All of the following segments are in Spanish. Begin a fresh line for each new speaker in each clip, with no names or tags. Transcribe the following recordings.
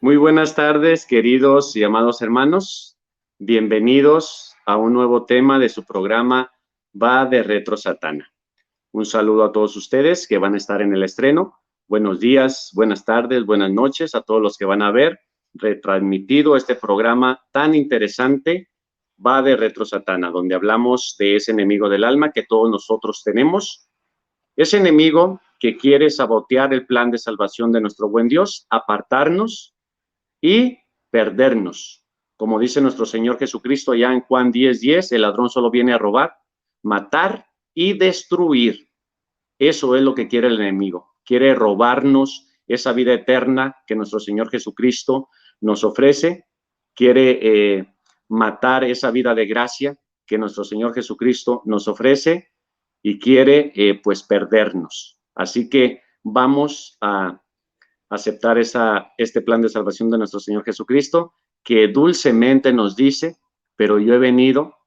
Muy buenas tardes, queridos y amados hermanos. Bienvenidos a un nuevo tema de su programa Va de Retro Satana. Un saludo a todos ustedes que van a estar en el estreno. Buenos días, buenas tardes, buenas noches a todos los que van a ver retransmitido este programa tan interesante, Va de Retro Satana, donde hablamos de ese enemigo del alma que todos nosotros tenemos. Ese enemigo que quiere sabotear el plan de salvación de nuestro buen Dios, apartarnos y perdernos. Como dice nuestro Señor Jesucristo ya en Juan 10:10, el ladrón solo viene a robar, matar y destruir. Eso es lo que quiere el enemigo. Quiere robarnos esa vida eterna que nuestro Señor Jesucristo nos ofrece. Quiere matar esa vida de gracia que nuestro Señor Jesucristo nos ofrece y quiere pues perdernos. Así que vamos a aceptar este plan de salvación de nuestro Señor Jesucristo, que dulcemente nos dice, pero yo he venido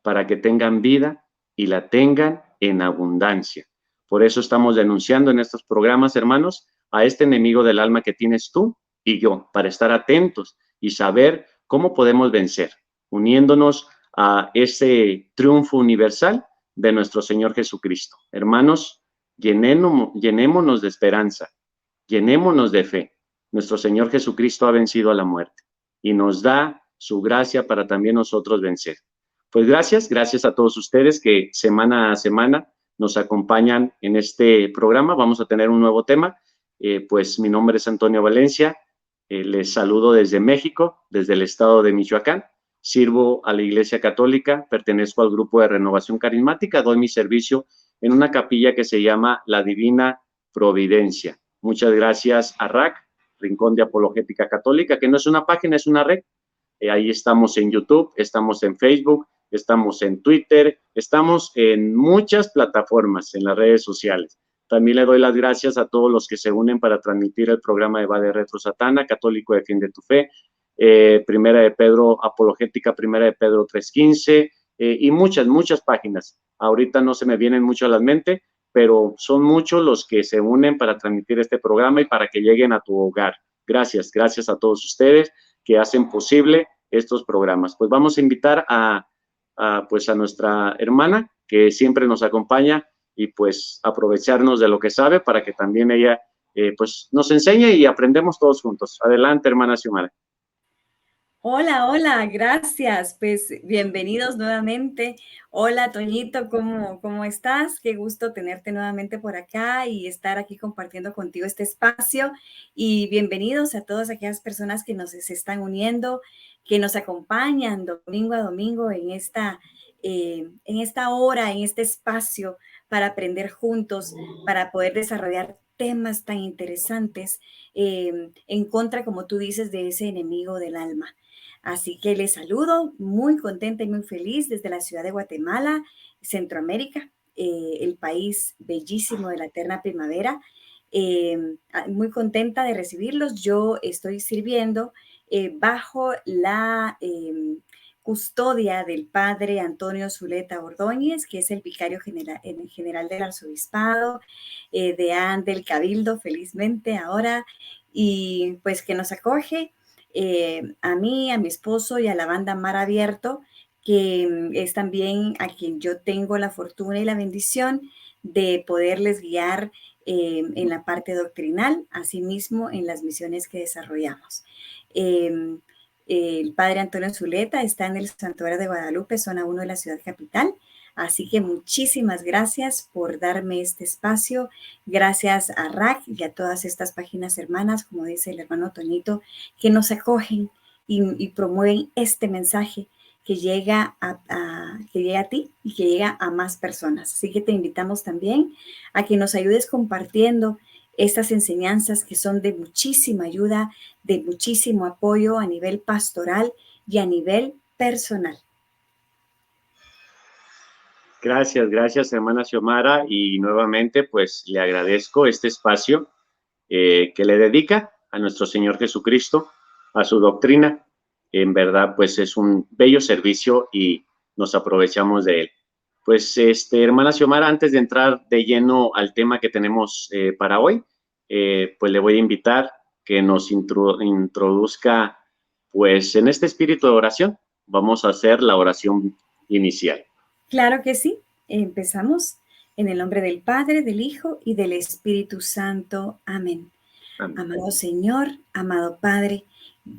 para que tengan vida y la tengan en abundancia. Por eso estamos denunciando en estos programas, hermanos, a este enemigo del alma que tienes tú y yo, para estar atentos y saber cómo podemos vencer, uniéndonos a ese triunfo universal de nuestro Señor Jesucristo. Hermanos, llenémonos de esperanza, llenémonos de fe. Nuestro Señor Jesucristo ha vencido a la muerte y nos da su gracia para también nosotros vencer. Pues gracias a todos ustedes que semana a semana nos acompañan en este programa. Vamos a tener un nuevo tema. Pues mi nombre es Antonio Valencia. Les saludo desde México, desde el estado de Michoacán. Sirvo a la Iglesia Católica, pertenezco al grupo de Renovación Carismática, doy mi servicio en una capilla que se llama La Divina Providencia. Muchas gracias a RAC, Rincón de Apologética Católica, que no es una página, es una red. Ahí estamos en YouTube, estamos en Facebook, estamos en Twitter, estamos en muchas plataformas, en las redes sociales. También le doy las gracias a todos los que se unen para transmitir el programa de Va de Retro Satana, Católico Defiende tu Fe, Primera de Pedro Apologética, Primera de Pedro 3:15, y muchas páginas. Ahorita no se me vienen mucho a la mente, pero son muchos los que se unen para transmitir este programa y para que lleguen a tu hogar. Gracias a todos ustedes que hacen posible estos programas. Pues vamos a invitar a nuestra hermana que siempre nos acompaña y pues aprovecharnos de lo que sabe para que también ella pues nos enseñe y aprendemos todos juntos. Adelante, hermana Xiomara.
Hola, gracias. Pues bienvenidos nuevamente. Hola, Toñito, ¿cómo estás? Qué gusto tenerte nuevamente por acá y estar aquí compartiendo contigo este espacio. Y bienvenidos a todas aquellas personas que se están uniendo, que nos acompañan domingo a domingo en esta hora, en este espacio para aprender juntos, para poder desarrollar temas tan interesantes en contra, como tú dices, de ese enemigo del alma. Así que les saludo muy contenta y muy feliz desde la ciudad de Guatemala, Centroamérica, el país bellísimo de la eterna primavera. Muy contenta de recibirlos. Yo estoy sirviendo bajo la custodia del padre Antonio Zuleta Ordóñez, que es el vicario general del arzobispado, del Cabildo, felizmente ahora, y pues que nos acoge a mí, a mi esposo y a la banda Mar Abierto, que es también a quien yo tengo la fortuna y la bendición de poderles guiar en la parte doctrinal, asimismo en las misiones que desarrollamos. El padre Antonio Zuleta está en el Santuario de Guadalupe, zona 1 de la ciudad capital. Así que muchísimas gracias por darme este espacio. Gracias a RAC y a todas estas páginas hermanas, como dice el hermano Toñito, que nos acogen y promueven este mensaje que llega que llega a ti y que llega a más personas. Así que te invitamos también a que nos ayudes compartiendo estas enseñanzas que son de muchísima ayuda, de muchísimo apoyo a nivel pastoral y a nivel personal.
Gracias, hermana Xiomara, y nuevamente pues le agradezco este espacio que le dedica a nuestro Señor Jesucristo, a su doctrina. En verdad, pues es un bello servicio y nos aprovechamos de él. Pues, hermana Xiomara, antes de entrar de lleno al tema que tenemos para hoy, pues le voy a invitar que nos introduzca pues en este espíritu de oración. Vamos a hacer la oración inicial.
Claro que sí. Empezamos en el nombre del Padre, del Hijo y del Espíritu Santo. Amén.
Amén.
Amado Señor, amado Padre,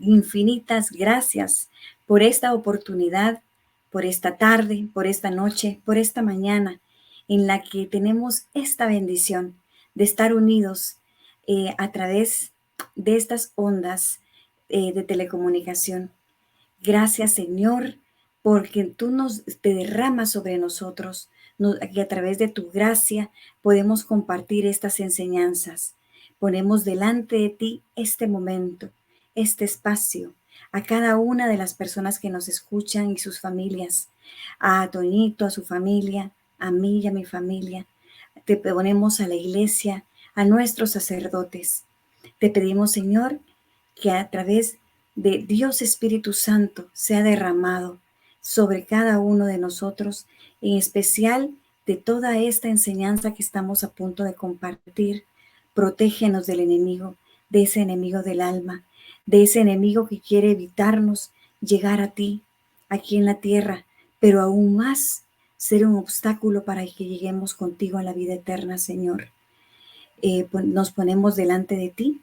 infinitas gracias por esta oportunidad, por esta tarde, por esta noche, por esta mañana, en la que tenemos esta bendición de estar unidos a través de estas ondas de telecomunicación. Gracias, Señor, porque tú te derramas sobre nosotros, que a través de tu gracia podemos compartir estas enseñanzas. Ponemos delante de ti este momento, este espacio, a cada una de las personas que nos escuchan y sus familias, a Toñito, a su familia, a mí y a mi familia. Te ponemos a la iglesia, a nuestros sacerdotes. Te pedimos, Señor, que a través de Dios Espíritu Santo sea derramado sobre cada uno de nosotros, en especial de toda esta enseñanza que estamos a punto de compartir. Protégenos del enemigo, de ese enemigo del alma, de ese enemigo que quiere evitarnos llegar a ti, aquí en la tierra, pero aún más ser un obstáculo para que lleguemos contigo a la vida eterna, Señor. Nos ponemos delante de ti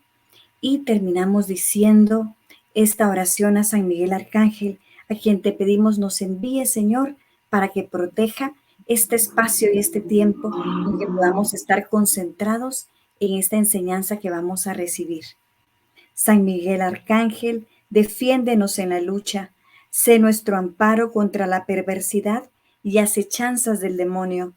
y terminamos diciendo esta oración a San Miguel Arcángel, a quien te pedimos nos envíe, Señor, para que proteja este espacio y este tiempo en que podamos estar concentrados en esta enseñanza que vamos a recibir. San Miguel Arcángel, defiéndenos en la lucha, sé nuestro amparo contra la perversidad y acechanzas del demonio.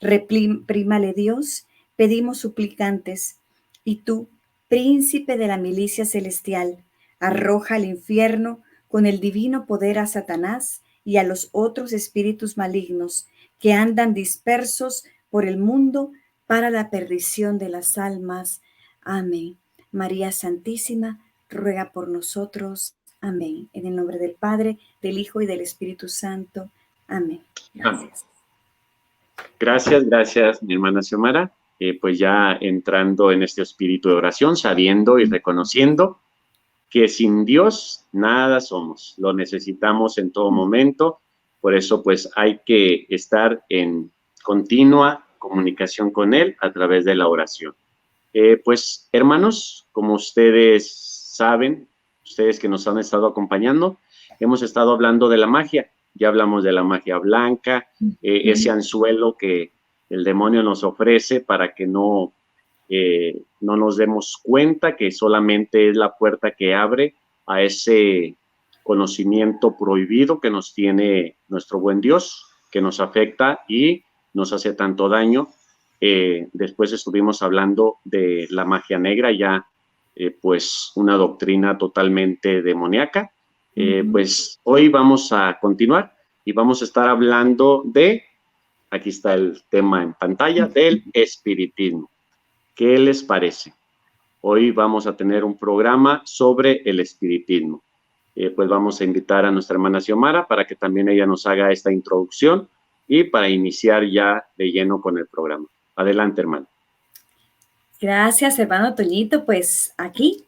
Reprímale Dios, pedimos suplicantes, y tú, príncipe de la milicia celestial, arroja al infierno con el divino poder a Satanás y a los otros espíritus malignos que andan dispersos por el mundo para la perdición de las almas. Amén. María Santísima, ruega por nosotros. Amén. En el nombre del Padre, del Hijo y del Espíritu Santo. Amén. Gracias.
Gracias, mi hermana Xiomara. Pues ya entrando en este espíritu de oración, sabiendo y reconociendo que sin Dios nada somos. Lo necesitamos en todo momento. Por eso, pues, hay que estar en continua comunicación con Él a través de la oración. Pues, hermanos, como ustedes saben, ustedes que nos han estado acompañando, hemos estado hablando de la magia. Ya hablamos de la magia blanca, ese anzuelo que el demonio nos ofrece para que no nos demos cuenta que solamente es la puerta que abre a ese conocimiento prohibido que nos tiene nuestro buen Dios, que nos afecta y nos hace tanto daño. Después estuvimos hablando de la magia negra, ya pues una doctrina totalmente demoníaca. Pues hoy vamos a continuar y vamos a estar hablando de, aquí está el tema en pantalla, del espiritismo. ¿Qué les parece? Hoy vamos a tener un programa sobre el espiritismo. Pues vamos a invitar a nuestra hermana Xiomara para que también ella nos haga esta introducción y para iniciar ya de lleno con el programa. Adelante, hermano.
Gracias, hermano Toñito. Pues aquí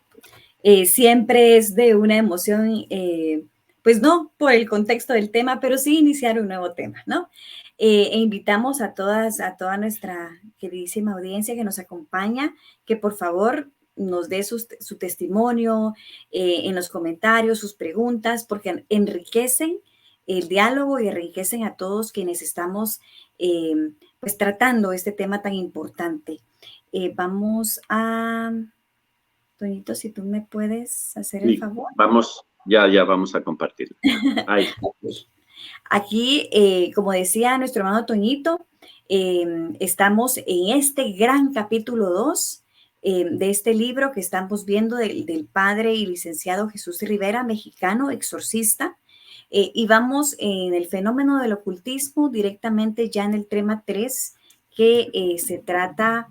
siempre es de una emoción, pues no por el contexto del tema, pero sí iniciar un nuevo tema, ¿no? E invitamos a toda nuestra queridísima audiencia que nos acompaña, que por favor nos dé su testimonio en los comentarios, sus preguntas, porque enriquecen el diálogo y enriquecen a todos quienes estamos pues tratando este tema tan importante. Vamos a... Toñito, si tú me puedes hacer el favor.
Vamos, ya vamos a compartirlo. Ahí.
Okay. Aquí, como decía nuestro hermano Toñito, estamos en este gran capítulo 2 de este libro que estamos viendo del padre y licenciado Jesús Rivera, mexicano, exorcista, y vamos en el fenómeno del ocultismo directamente ya en el tema 3, que se trata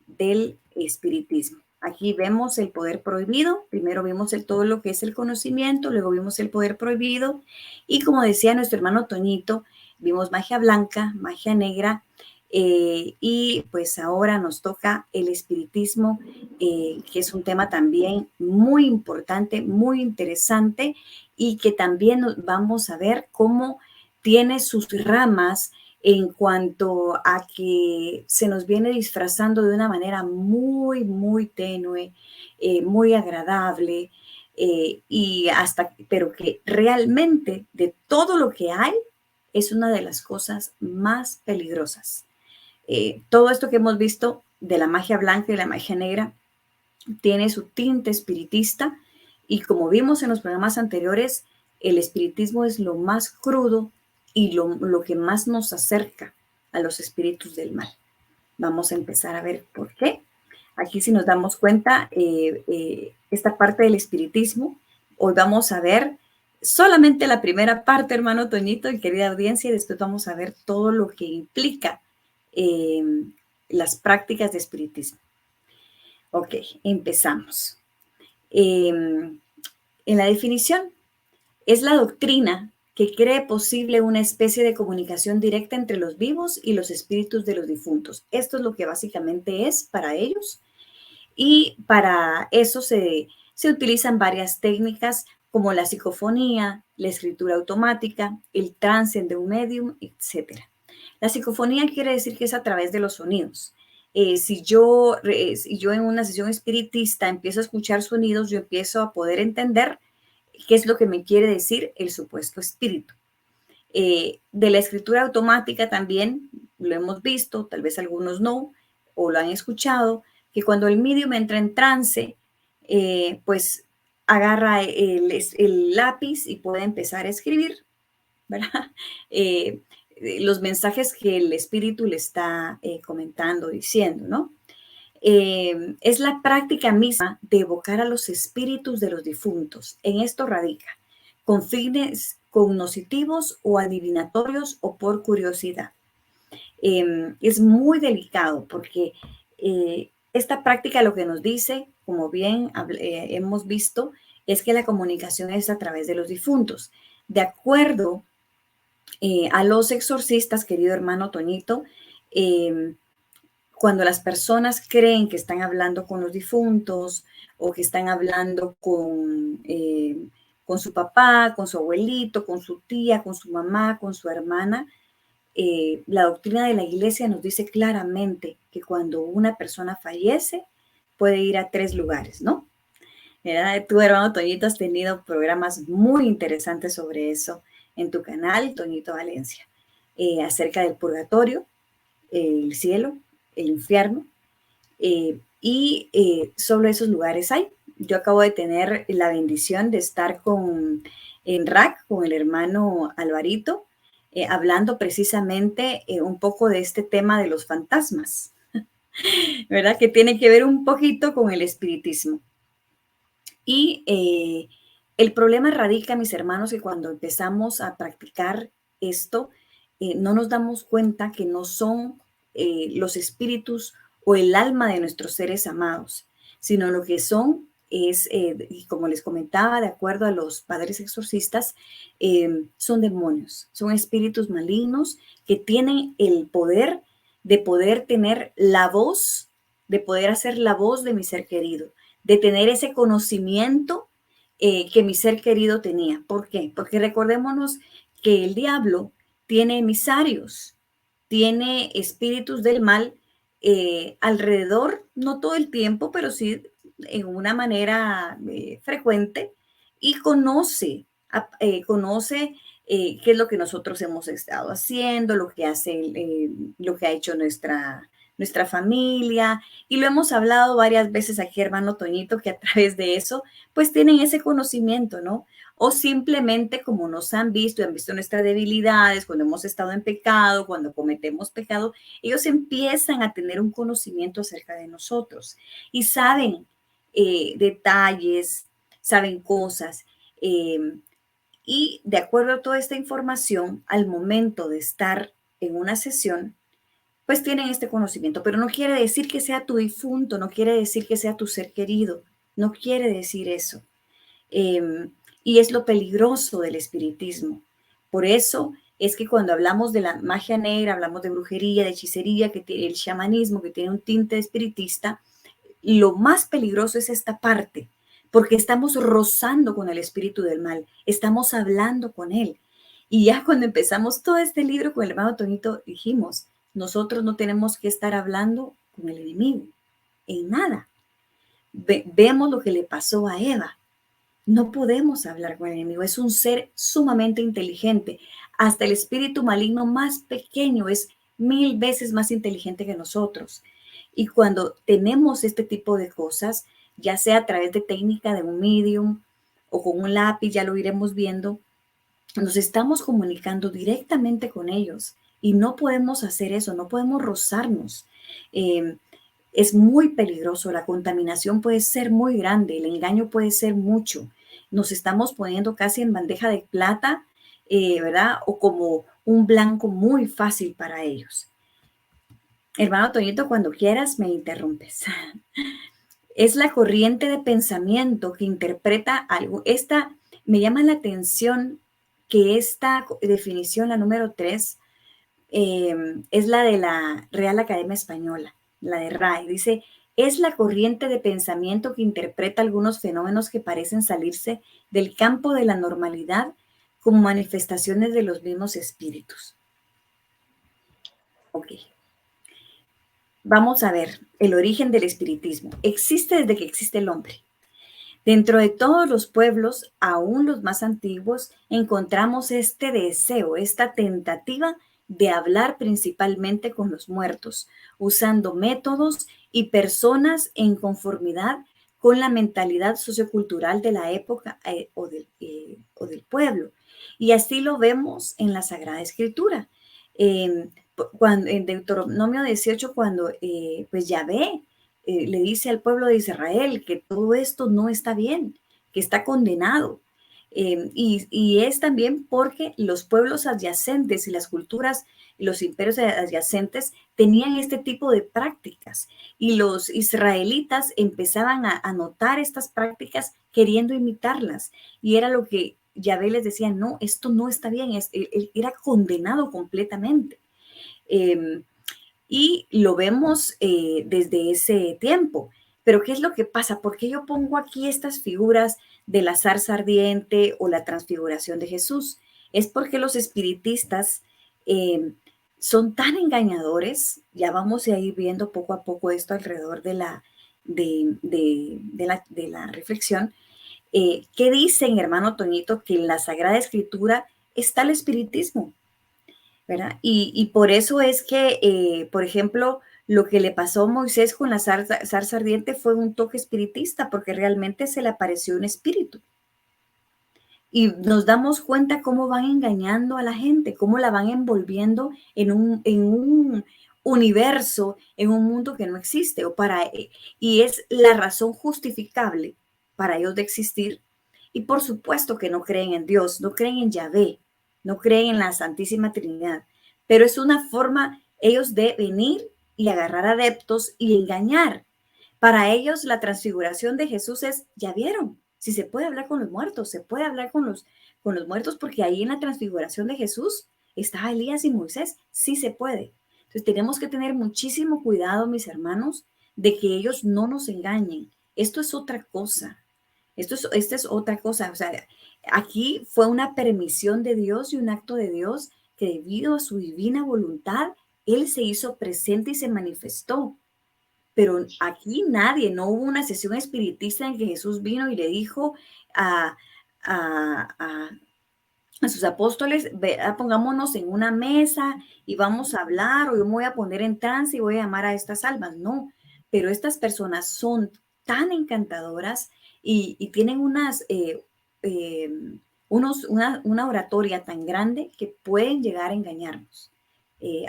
del espiritismo. Aquí vemos el poder prohibido, primero vimos todo lo que es el conocimiento, luego vimos el poder prohibido y como decía nuestro hermano Toñito, vimos magia blanca, magia negra, Y pues ahora nos toca el espiritismo, que es un tema también muy importante, muy interesante, y que también vamos a ver cómo tiene sus ramas en cuanto a que se nos viene disfrazando de una manera muy, muy tenue, muy agradable, y hasta, pero que realmente de todo lo que hay es una de las cosas más peligrosas. Todo esto que hemos visto de la magia blanca y la magia negra tiene su tinte espiritista, y como vimos en los programas anteriores, el espiritismo es lo más crudo y lo que más nos acerca a los espíritus del mal. Vamos a empezar a ver por qué. Aquí si nos damos cuenta, esta parte del espiritismo, hoy vamos a ver solamente la primera parte, hermano Toñito y querida audiencia, y después vamos a ver todo lo que implica eh, las prácticas de espiritismo. Ok, empezamos. En la definición, es la doctrina que cree posible una especie de comunicación directa entre los vivos y los espíritus de los difuntos. Esto es lo que básicamente es para ellos, y para eso se utilizan varias técnicas como la psicofonía, la escritura automática, el trance de un medium, etc. La psicofonía quiere decir que es a través de los sonidos. Si yo en una sesión espiritista empiezo a escuchar sonidos, yo empiezo a poder entender qué es lo que me quiere decir el supuesto espíritu. De la escritura automática también lo hemos visto, tal vez algunos no, o lo han escuchado, que cuando el medium entra en trance, pues agarra el lápiz y puede empezar a escribir, ¿verdad? Los mensajes que el espíritu le está comentando, diciendo, ¿no? Es la práctica misma de evocar a los espíritus de los difuntos. En esto radica, con fines cognoscitivos o adivinatorios o por curiosidad. Es muy delicado porque esta práctica lo que nos dice, como bien hemos visto, es que la comunicación es a través de los difuntos. De acuerdo a los exorcistas, querido hermano Toñito, cuando las personas creen que están hablando con los difuntos o que están hablando con su papá, con su abuelito, con su tía, con su mamá, con su hermana, la doctrina de la iglesia nos dice claramente que cuando una persona fallece puede ir a 3 lugares, ¿no? ¿Verdad? Tú, hermano Toñito, has tenido programas muy interesantes sobre eso en tu canal, Toñito Valencia, acerca del purgatorio, el cielo, el infierno, y solo esos lugares hay. Yo acabo de tener la bendición de estar en RAC con el hermano Alvarito, hablando precisamente un poco de este tema de los fantasmas, ¿verdad? Que tiene que ver un poquito con el espiritismo. Y el problema radica, mis hermanos, que cuando empezamos a practicar esto, no nos damos cuenta que no son los espíritus o el alma de nuestros seres amados, sino lo que son es, y como les comentaba, de acuerdo a los padres exorcistas, son demonios, son espíritus malignos que tienen el poder de poder tener la voz, de poder hacer la voz de mi ser querido, de tener ese conocimiento que mi ser querido tenía. ¿Por qué? Porque recordémonos que el diablo tiene emisarios, tiene espíritus del mal alrededor, no todo el tiempo, pero sí en una manera frecuente, y conoce qué es lo que nosotros hemos estado haciendo, lo que lo que ha hecho nuestra familia, y lo hemos hablado varias veces aquí, hermano Toñito, que a través de eso, pues tienen ese conocimiento, ¿no? O simplemente como nos han visto y han visto nuestras debilidades, cuando hemos estado en pecado, cuando cometemos pecado, ellos empiezan a tener un conocimiento acerca de nosotros y saben detalles, saben cosas. Y de acuerdo a toda esta información, al momento de estar en una sesión, pues tienen este conocimiento, pero no quiere decir que sea tu difunto, no quiere decir que sea tu ser querido, no quiere decir eso. Y es lo peligroso del espiritismo. Por eso es que cuando hablamos de la magia negra, hablamos de brujería, de hechicería, que tiene el chamanismo, que tiene un tinte espiritista, lo más peligroso es esta parte, porque estamos rozando con el espíritu del mal, estamos hablando con él. Y ya cuando empezamos todo este libro con el hermano Toñito, dijimos, nosotros no tenemos que estar hablando con el enemigo, en nada. Vemos lo que le pasó a Eva. No podemos hablar con el enemigo, es un ser sumamente inteligente. Hasta el espíritu maligno más pequeño es 1000 veces más inteligente que nosotros. Y cuando tenemos este tipo de cosas, ya sea a través de técnica de un medium o con un lápiz, ya lo iremos viendo, nos estamos comunicando directamente con ellos y no podemos hacer eso, no podemos rozarnos. Eh, es muy peligroso, la contaminación puede ser muy grande, el engaño puede ser mucho. Nos estamos poniendo casi en bandeja de plata, ¿verdad? O como un blanco muy fácil para ellos. Hermano Toñito, cuando quieras me interrumpes. Es la corriente de pensamiento que interpreta algo. Esta me llama la atención que esta definición, la número 3, es la de la Real Academia Española, la de RAE. Dice, es la corriente de pensamiento que interpreta algunos fenómenos que parecen salirse del campo de la normalidad como manifestaciones de los mismos espíritus. Ok. Vamos a ver el origen del espiritismo. Existe desde que existe el hombre. Dentro de todos los pueblos, aún los más antiguos, encontramos este deseo, esta tentativa de hablar principalmente con los muertos, usando métodos y personas en conformidad con la mentalidad sociocultural de la época o del pueblo. Y así lo vemos en la Sagrada Escritura. Cuando, en Deuteronomio 18, cuando pues Yahvé le dice al pueblo de Israel que todo esto no está bien, que está condenado. Y es también porque los pueblos adyacentes y las culturas, los imperios adyacentes tenían este tipo de prácticas y los israelitas empezaban a notar estas prácticas queriendo imitarlas. Y era lo que Yahvé les decía, no, esto no está bien, él era condenado completamente. Y lo vemos desde ese tiempo. Pero ¿qué es lo que pasa? ¿Por qué yo pongo aquí estas figuras de la zarza ardiente o la transfiguración de Jesús? Es porque los espiritistas son tan engañadores, ya vamos a ir viendo poco a poco esto alrededor de la reflexión, que dicen, hermano Toñito, que en la Sagrada Escritura está el espiritismo. ¿Verdad? Y por eso es que, por ejemplo, lo que le pasó a Moisés con la zarza ardiente fue un toque espiritista, porque realmente se le apareció un espíritu. Y nos damos cuenta cómo van engañando a la gente, cómo la van envolviendo en un universo, en un mundo que no existe. Y es la razón justificable para ellos de existir. Y por supuesto que no creen en Dios, no creen en Yahvé, no creen en la Santísima Trinidad, pero es una forma ellos de venir y agarrar adeptos y engañar. Para ellos la transfiguración de Jesús es, ya vieron, si se puede hablar con los muertos, se puede hablar con los muertos, porque ahí en la transfiguración de Jesús estaba Elías y Moisés, sí se puede. Entonces tenemos que tener muchísimo cuidado, mis hermanos, de que ellos no nos engañen. Esto es otra cosa. Esta es otra cosa. O sea, aquí fue una permisión de Dios y un acto de Dios que debido a su divina voluntad, Él se hizo presente y se manifestó. Pero aquí nadie, no hubo una sesión espiritista en que Jesús vino y le dijo a sus apóstoles, pongámonos en una mesa y vamos a hablar, o yo me voy a poner en trance y voy a llamar a estas almas. No, pero estas personas son tan encantadoras y tienen una oratoria tan grande que pueden llegar a engañarnos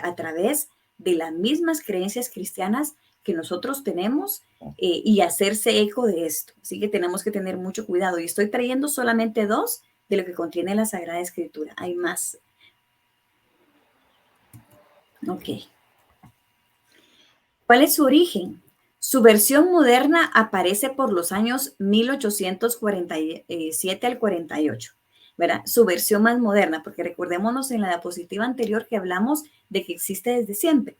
a través de las mismas creencias cristianas que nosotros tenemos y hacerse eco de esto. Así que tenemos que tener mucho cuidado. Y estoy trayendo solamente 2 de lo que contiene la Sagrada Escritura. Hay más. Ok. ¿Cuál es su origen? Su versión moderna aparece por los años 1847 al 48. ¿verdad? Su versión más moderna, porque recordémonos en la diapositiva anterior que hablamos de que existe desde siempre.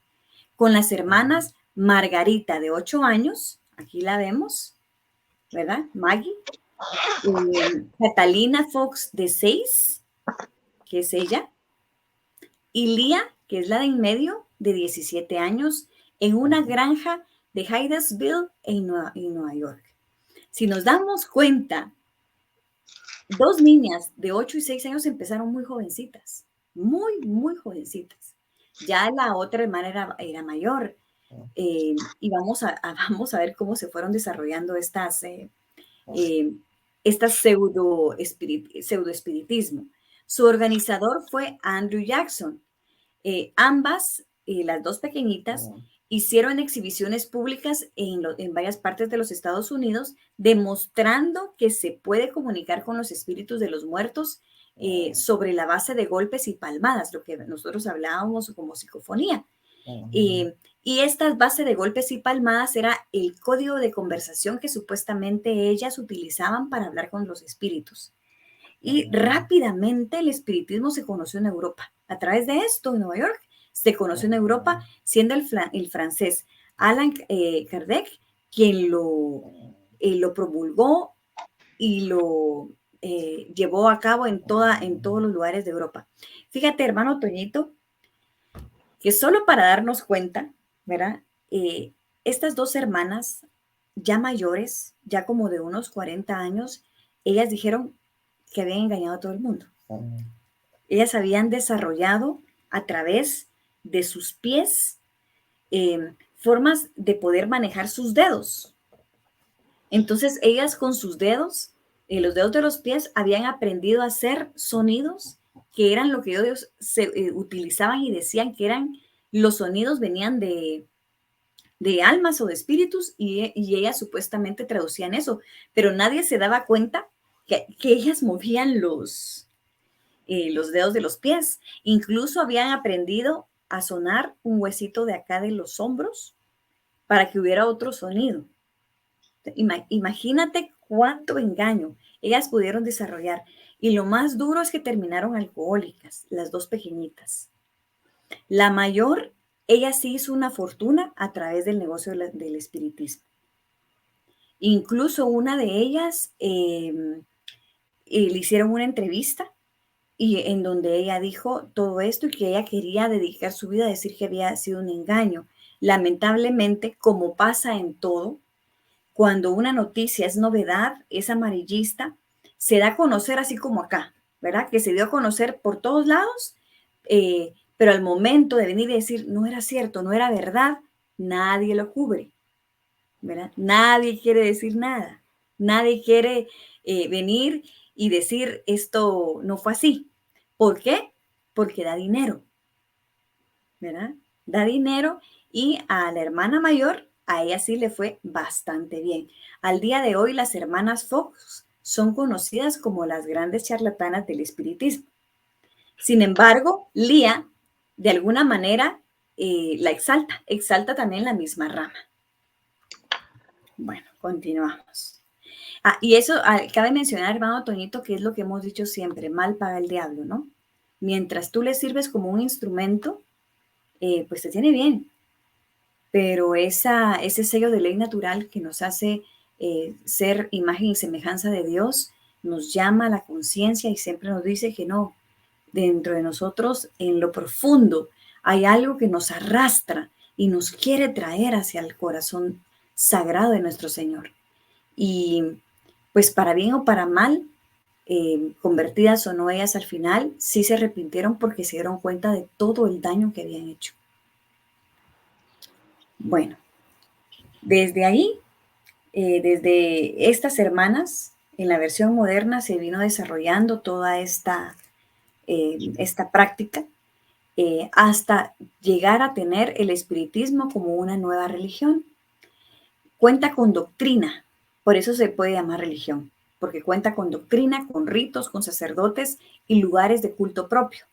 Con las hermanas Margarita, de 8 años, aquí la vemos, ¿verdad? Maggie. Catalina Fox, de 6, que es ella. Y Lía, que es la de en medio, de 17 años, en una granja de Hydesville, en Nueva York. Si nos damos cuenta, 2 niñas de 8 y 6 años empezaron muy jovencitas, muy, muy jovencitas. Ya la otra hermana era mayor. Y vamos a ver cómo se fueron desarrollando estas pseudo-espiritismo. Su organizador fue Andrew Jackson. Ambas, las dos pequeñitas, hicieron exhibiciones públicas en varias partes de los Estados Unidos, demostrando que se puede comunicar con los espíritus de los muertos sobre la base de golpes y palmadas, lo que nosotros hablábamos como psicofonía. Y esta base de golpes y palmadas era el código de conversación que supuestamente ellas utilizaban para hablar con los espíritus. Y rápidamente el espiritismo se conoció en Europa. A través de esto, en Nueva York, se conoció en Europa, siendo el francés Allan Kardec quien lo promulgó y lo llevó a cabo en todos los lugares de Europa. Fíjate, hermano Toñito, que solo para darnos cuenta, ¿verdad? Estas dos hermanas, ya mayores, ya como de unos 40 años, ellas dijeron que habían engañado a todo el mundo. Ellas habían desarrollado a través de sus pies formas de poder manejar sus dedos. Entonces, ellas con sus dedos, los dedos de los pies, habían aprendido a hacer sonidos que eran lo que ellos utilizaban y decían que eran los sonidos venían de almas o de espíritus y ellas supuestamente traducían eso, pero nadie se daba cuenta que ellas movían los dedos de los pies. Incluso habían aprendido a sonar un huesito de acá de los hombros para que hubiera otro sonido. Imagínate cuánto engaño ellas pudieron desarrollar. Y lo más duro es que terminaron alcohólicas, las dos pequeñitas. La mayor, ella sí hizo una fortuna a través del negocio del espiritismo. Incluso una de ellas le hicieron una entrevista y en donde ella dijo todo esto y que ella quería dedicar su vida a decir que había sido un engaño. Lamentablemente, como pasa en todo, cuando una noticia es novedad, es amarillista, se da a conocer así como acá, ¿verdad? Que se dio a conocer por todos lados, pero al momento de venir y decir no era cierto, no era verdad, nadie lo cubre, ¿verdad? Nadie quiere decir nada, nadie quiere venir y decir esto no fue así. ¿Por qué? Porque da dinero, ¿verdad? Da dinero y a la hermana mayor, a ella sí le fue bastante bien. Al día de hoy, las hermanas Fox son conocidas como las grandes charlatanas del espiritismo. Sin embargo, Lía, de alguna manera, la exalta también la misma rama. Bueno, continuamos. Y eso cabe mencionar, hermano Toñito, que es lo que hemos dicho siempre, mal paga el diablo, ¿no? Mientras tú le sirves como un instrumento, pues te tiene bien. Pero ese sello de ley natural que nos hace ser imagen y semejanza de Dios, nos llama a la conciencia y siempre nos dice que no, dentro de nosotros, en lo profundo, hay algo que nos arrastra y nos quiere traer hacia el corazón sagrado de nuestro Señor. Y pues para bien o para mal, convertidas o no ellas al final, sí se arrepintieron porque se dieron cuenta de todo el daño que habían hecho. Bueno, desde ahí, desde estas hermanas, en la versión moderna se vino desarrollando toda esta práctica hasta llegar a tener el espiritismo como una nueva religión. Cuenta con doctrina, por eso se puede llamar religión, porque cuenta con doctrina, con ritos, con sacerdotes y lugares de culto propio.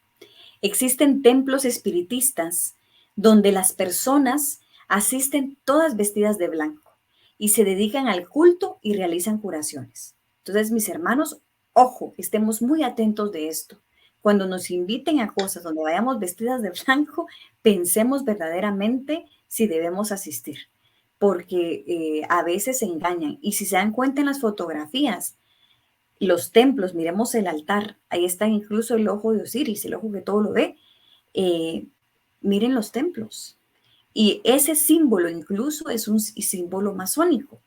Existen templos espiritistas donde las personas asisten todas vestidas de blanco y se dedican al culto y realizan curaciones. Entonces, mis hermanos, Ojo, estemos muy atentos de esto. Cuando nos inviten a cosas donde vayamos vestidas de blanco, pensemos verdaderamente si debemos asistir, porque a veces se engañan. Y si se dan cuenta en las fotografías, los templos, miremos el altar, ahí está incluso el ojo de Osiris, el ojo que todo lo ve. Miren los templos. Y ese símbolo incluso es un símbolo masónico.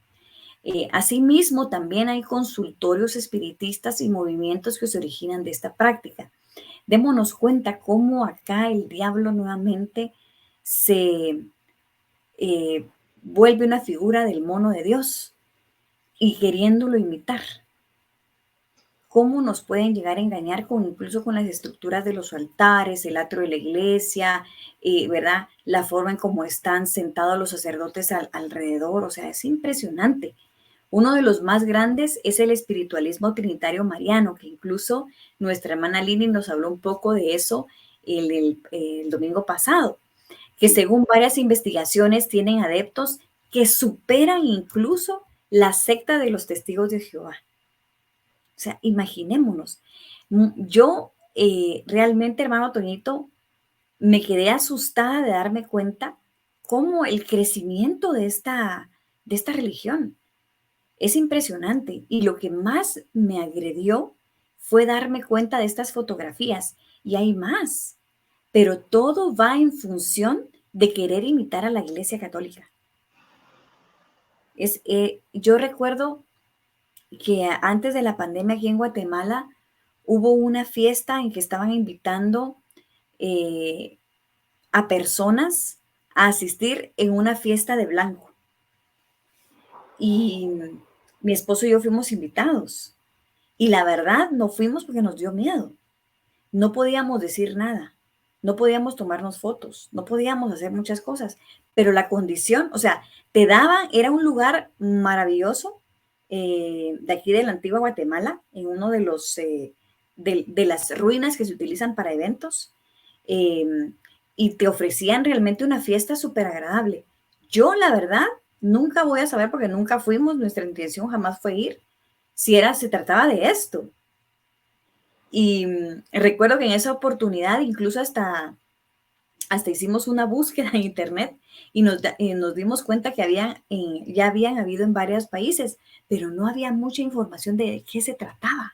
Asimismo, también hay consultorios espiritistas y movimientos que se originan de esta práctica. Démonos cuenta cómo acá el diablo nuevamente se vuelve una figura del mono de Dios y queriéndolo imitar. Cómo nos pueden llegar a engañar incluso con las estructuras de los altares, el atrio de la iglesia, ¿verdad? La forma en cómo están sentados los sacerdotes alrededor, o sea, es impresionante. Uno de los más grandes es el espiritualismo trinitario mariano, que incluso nuestra hermana Lili nos habló un poco de eso el domingo pasado, que según varias investigaciones tienen adeptos que superan incluso la secta de los testigos de Jehová. O sea, imaginémonos. Yo realmente, hermano Toñito, me quedé asustada de darme cuenta cómo el crecimiento de esta religión es impresionante. Y lo que más me agredió fue darme cuenta de estas fotografías. Y hay más, pero todo va en función de querer imitar a la Iglesia Católica. Yo recuerdo que antes de la pandemia aquí en Guatemala hubo una fiesta en que estaban invitando a personas a asistir en una fiesta de blanco. Y mi esposo y yo fuimos invitados. Y la verdad, no fuimos porque nos dio miedo. No podíamos decir nada. No podíamos tomarnos fotos. No podíamos hacer muchas cosas. Pero la condición, o sea, te daban, era un lugar maravilloso de aquí de la antigua Guatemala, en uno de los de las ruinas que se utilizan para eventos, y te ofrecían realmente una fiesta súper agradable. Yo, la verdad, nunca voy a saber porque nunca fuimos, nuestra intención jamás fue ir, si se trataba de esto. Y recuerdo que en esa oportunidad incluso hasta hicimos una búsqueda en internet y nos dimos cuenta que ya habían habido en varios países, pero no había mucha información de qué se trataba.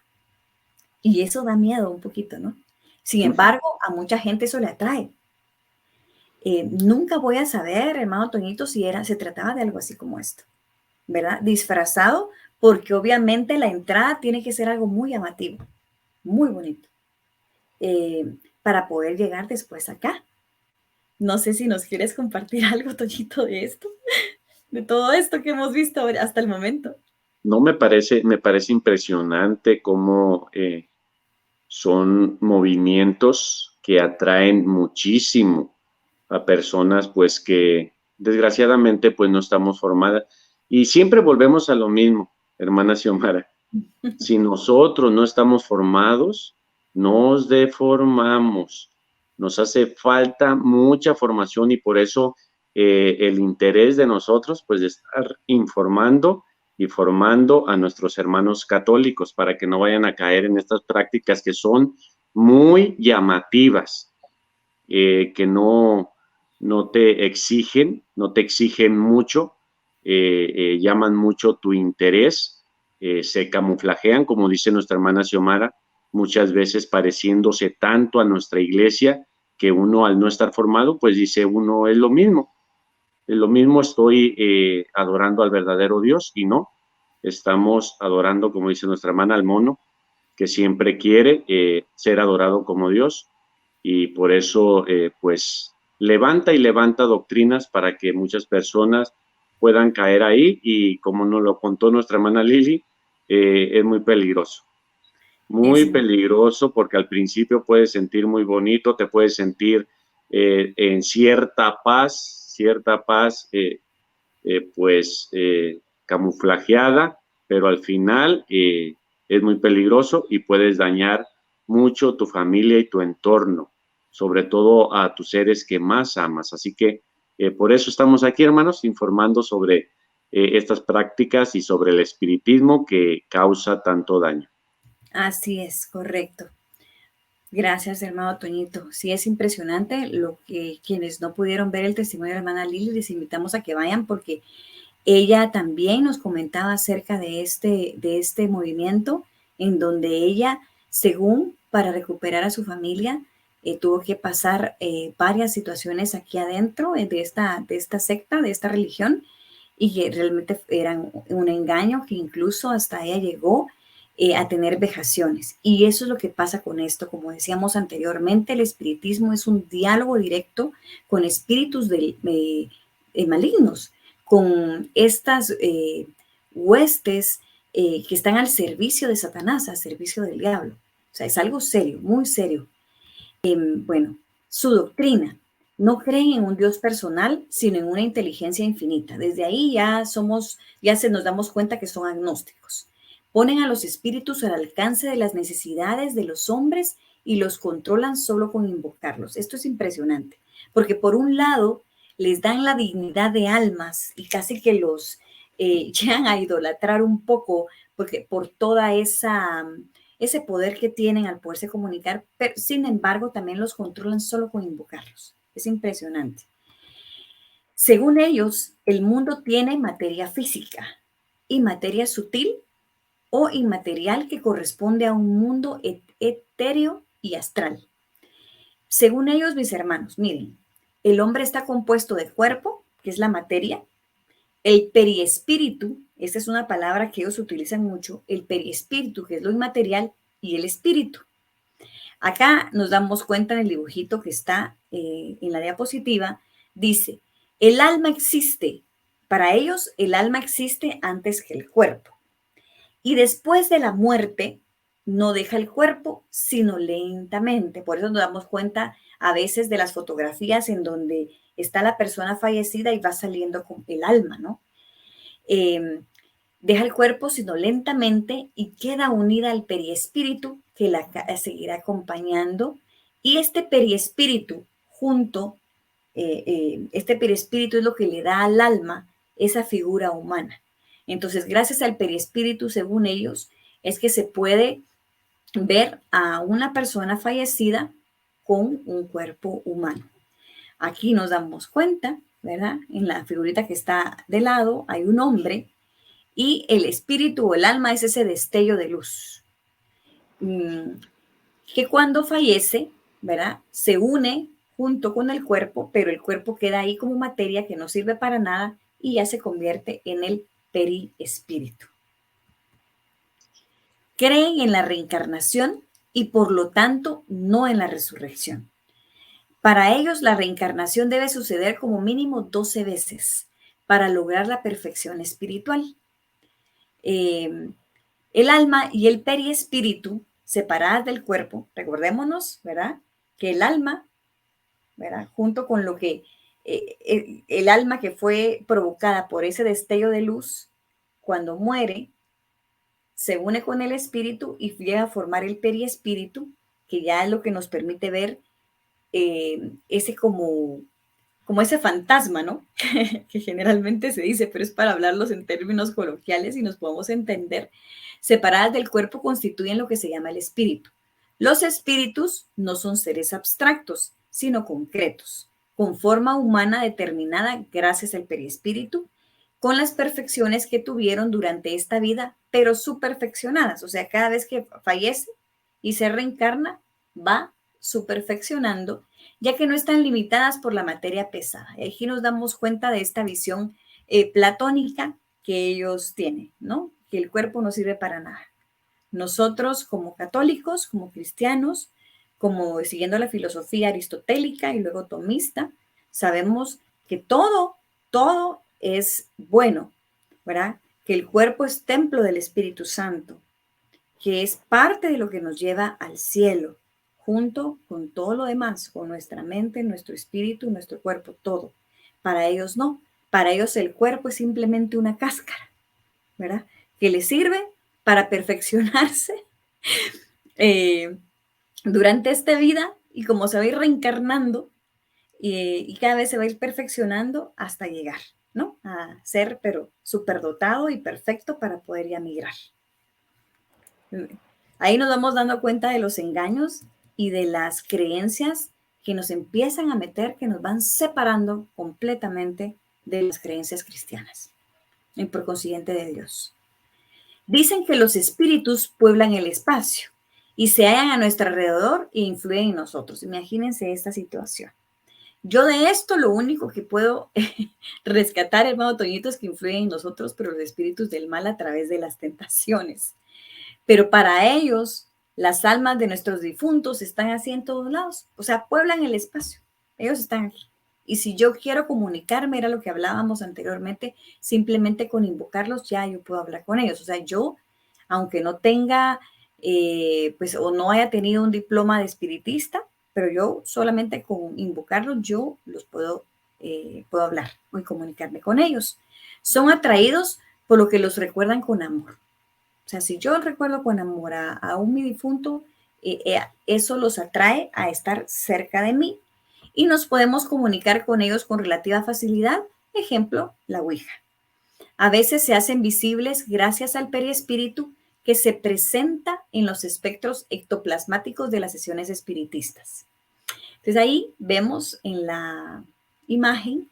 Y eso da miedo un poquito, ¿no? Sin embargo, a mucha gente eso le atrae. Nunca voy a saber, hermano Toñito, si se trataba de algo así como esto, ¿verdad? Disfrazado, porque obviamente la entrada tiene que ser algo muy llamativo, muy bonito, para poder llegar después acá. No sé si nos quieres compartir algo, Toñito, de esto, de todo esto que hemos visto hasta el momento.
No, me parece impresionante cómo son movimientos que atraen muchísimo a personas pues que desgraciadamente pues no estamos formadas. Y siempre volvemos a lo mismo, hermana Xiomara. Si nosotros no estamos formados, nos deformamos. Nos hace falta mucha formación y por eso el interés de nosotros pues de estar informando y formando a nuestros hermanos católicos para que no vayan a caer en estas prácticas que son muy llamativas, que no te exigen mucho, llaman mucho tu interés, se camuflajean, como dice nuestra hermana Xiomara, muchas veces pareciéndose tanto a nuestra iglesia que uno al no estar formado, pues dice uno es lo mismo, estoy adorando al verdadero Dios y no, estamos adorando, como dice nuestra hermana, al mono, que siempre quiere ser adorado como Dios y por eso pues levanta doctrinas para que muchas personas puedan caer ahí y como nos lo contó nuestra hermana Lili, es muy peligroso. Muy peligroso porque al principio puedes sentir muy bonito, te puedes sentir en cierta paz, camuflajeada, pero al final es muy peligroso y puedes dañar mucho tu familia y tu entorno, sobre todo a tus seres que más amas. Así que por eso estamos aquí, hermanos, informando sobre estas prácticas y sobre el espiritismo que causa tanto daño.
Así es, correcto. Gracias, hermano Toñito. Sí, es impresionante lo que quienes no pudieron ver el testimonio de la hermana Lili, les invitamos a que vayan porque ella también nos comentaba acerca de este movimiento en donde ella, según para recuperar a su familia, tuvo que pasar varias situaciones aquí adentro de esta secta, de esta religión, y que realmente eran un engaño que incluso hasta ella llegó a tener vejaciones. Y eso es lo que pasa con esto. Como decíamos anteriormente, el espiritismo es un diálogo directo con espíritus malignos, con estas huestes que están al servicio de Satanás, al servicio del diablo. O sea, es algo serio, muy serio. Bueno, su doctrina. No creen en un Dios personal, sino en una inteligencia infinita. Desde ahí ya se nos damos cuenta que son agnósticos. Ponen a los espíritus al alcance de las necesidades de los hombres y los controlan solo con invocarlos. Esto es impresionante, porque por un lado les dan la dignidad de almas y casi que los llegan a idolatrar un poco porque por toda ese poder que tienen al poderse comunicar, pero sin embargo también los controlan solo con invocarlos. Es impresionante. Según ellos, el mundo tiene materia física y materia sutil o inmaterial que corresponde a un mundo etéreo y astral. Según ellos, mis hermanos, miren, el hombre está compuesto de cuerpo, que es la materia, el periespíritu, esta es una palabra que ellos utilizan mucho, el periespíritu, que es lo inmaterial, y el espíritu. Acá nos damos cuenta en el dibujito que está en la diapositiva, dice, el alma existe. Para ellos, el alma existe antes que el cuerpo. Y después de la muerte, no deja el cuerpo, sino lentamente. Por eso nos damos cuenta a veces de las fotografías en donde está la persona fallecida y va saliendo con el alma, ¿no? Deja el cuerpo, sino lentamente, y queda unida al periespíritu que la seguirá acompañando. Y este periespíritu este perispíritu es lo que le da al alma esa figura humana. Entonces, gracias al perispíritu, según ellos, es que se puede ver a una persona fallecida con un cuerpo humano. Aquí nos damos cuenta, ¿verdad? En la figurita que está de lado hay un hombre y el espíritu o el alma es ese destello de luz. Que cuando fallece, ¿verdad? Se une junto con el cuerpo, pero el cuerpo queda ahí como materia que no sirve para nada y ya se convierte en el periespíritu. Creen en la reencarnación y por lo tanto no en la resurrección. Para ellos la reencarnación debe suceder como mínimo 12 veces para lograr la perfección espiritual. El alma y el periespíritu separadas del cuerpo, recordémonos, ¿verdad? Que el alma, ¿verdad? Junto con lo que el alma que fue provocada por ese destello de luz, cuando muere, se une con el espíritu y llega a formar el periespíritu, que ya es lo que nos permite ver ese como ese fantasma, ¿no? que generalmente se dice, pero es para hablarlos en términos coloquiales y nos podemos entender. Separadas del cuerpo constituyen lo que se llama el espíritu. Los espíritus no son seres abstractos, sino concretos, con forma humana determinada gracias al perispíritu, con las perfecciones que tuvieron durante esta vida, pero superfeccionadas. O sea, cada vez que fallece y se reencarna, va superfeccionando, ya que no están limitadas por la materia pesada. Y aquí nos damos cuenta de esta visión platónica que ellos tienen, ¿no? Que el cuerpo no sirve para nada. Nosotros como católicos, como cristianos, como siguiendo la filosofía aristotélica y luego tomista, sabemos que todo es bueno, ¿verdad? Que el cuerpo es templo del Espíritu Santo, que es parte de lo que nos lleva al cielo, junto con todo lo demás, con nuestra mente, nuestro espíritu, nuestro cuerpo, todo. Para ellos no, para ellos el cuerpo es simplemente una cáscara, ¿verdad? Que les sirve para perfeccionarse eh, durante esta vida y como se va a ir reencarnando y cada vez se va a ir perfeccionando hasta llegar, ¿no? A ser, pero superdotado y perfecto para poder ya migrar. Ahí nos vamos dando cuenta de los engaños y de las creencias que nos empiezan a meter, que nos van separando completamente de las creencias cristianas y por consiguiente de Dios. Dicen que los espíritus pueblan el espacio y se hallan a nuestro alrededor e influyen en nosotros. Imagínense esta situación. Yo de esto lo único que puedo rescatar, hermano Toñito, es que influyen en nosotros, pero los espíritus del mal a través de las tentaciones. Pero para ellos, las almas de nuestros difuntos están así en todos lados. O sea, pueblan el espacio. Ellos están aquí. Y si yo quiero comunicarme, era lo que hablábamos anteriormente, simplemente con invocarlos ya yo puedo hablar con ellos. O sea, yo, aunque no tenga, pues, o no haya tenido un diploma de espiritista, pero yo solamente con invocarlos, yo los puedo hablar y comunicarme con ellos. Son atraídos por lo que los recuerdan con amor. O sea, si yo recuerdo con amor a un mi difunto, eso los atrae a estar cerca de mí y nos podemos comunicar con ellos con relativa facilidad. Ejemplo, la Ouija. A veces se hacen visibles gracias al periespíritu que se presenta en los espectros ectoplasmáticos de las sesiones espiritistas. Entonces ahí vemos en la imagen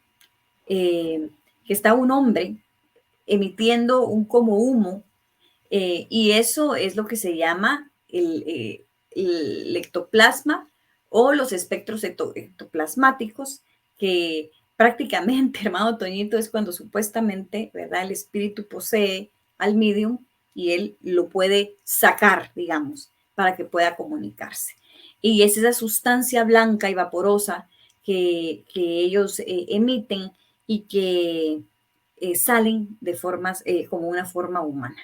que está un hombre emitiendo un como humo y eso es lo que se llama el ectoplasma o los espectros ectoplasmáticos, que prácticamente, hermano Toñito, es cuando supuestamente, ¿verdad?, el espíritu posee al medium y él lo puede sacar, digamos, para que pueda comunicarse. Y es esa sustancia blanca y vaporosa que ellos emiten y que salen de formas como una forma humana.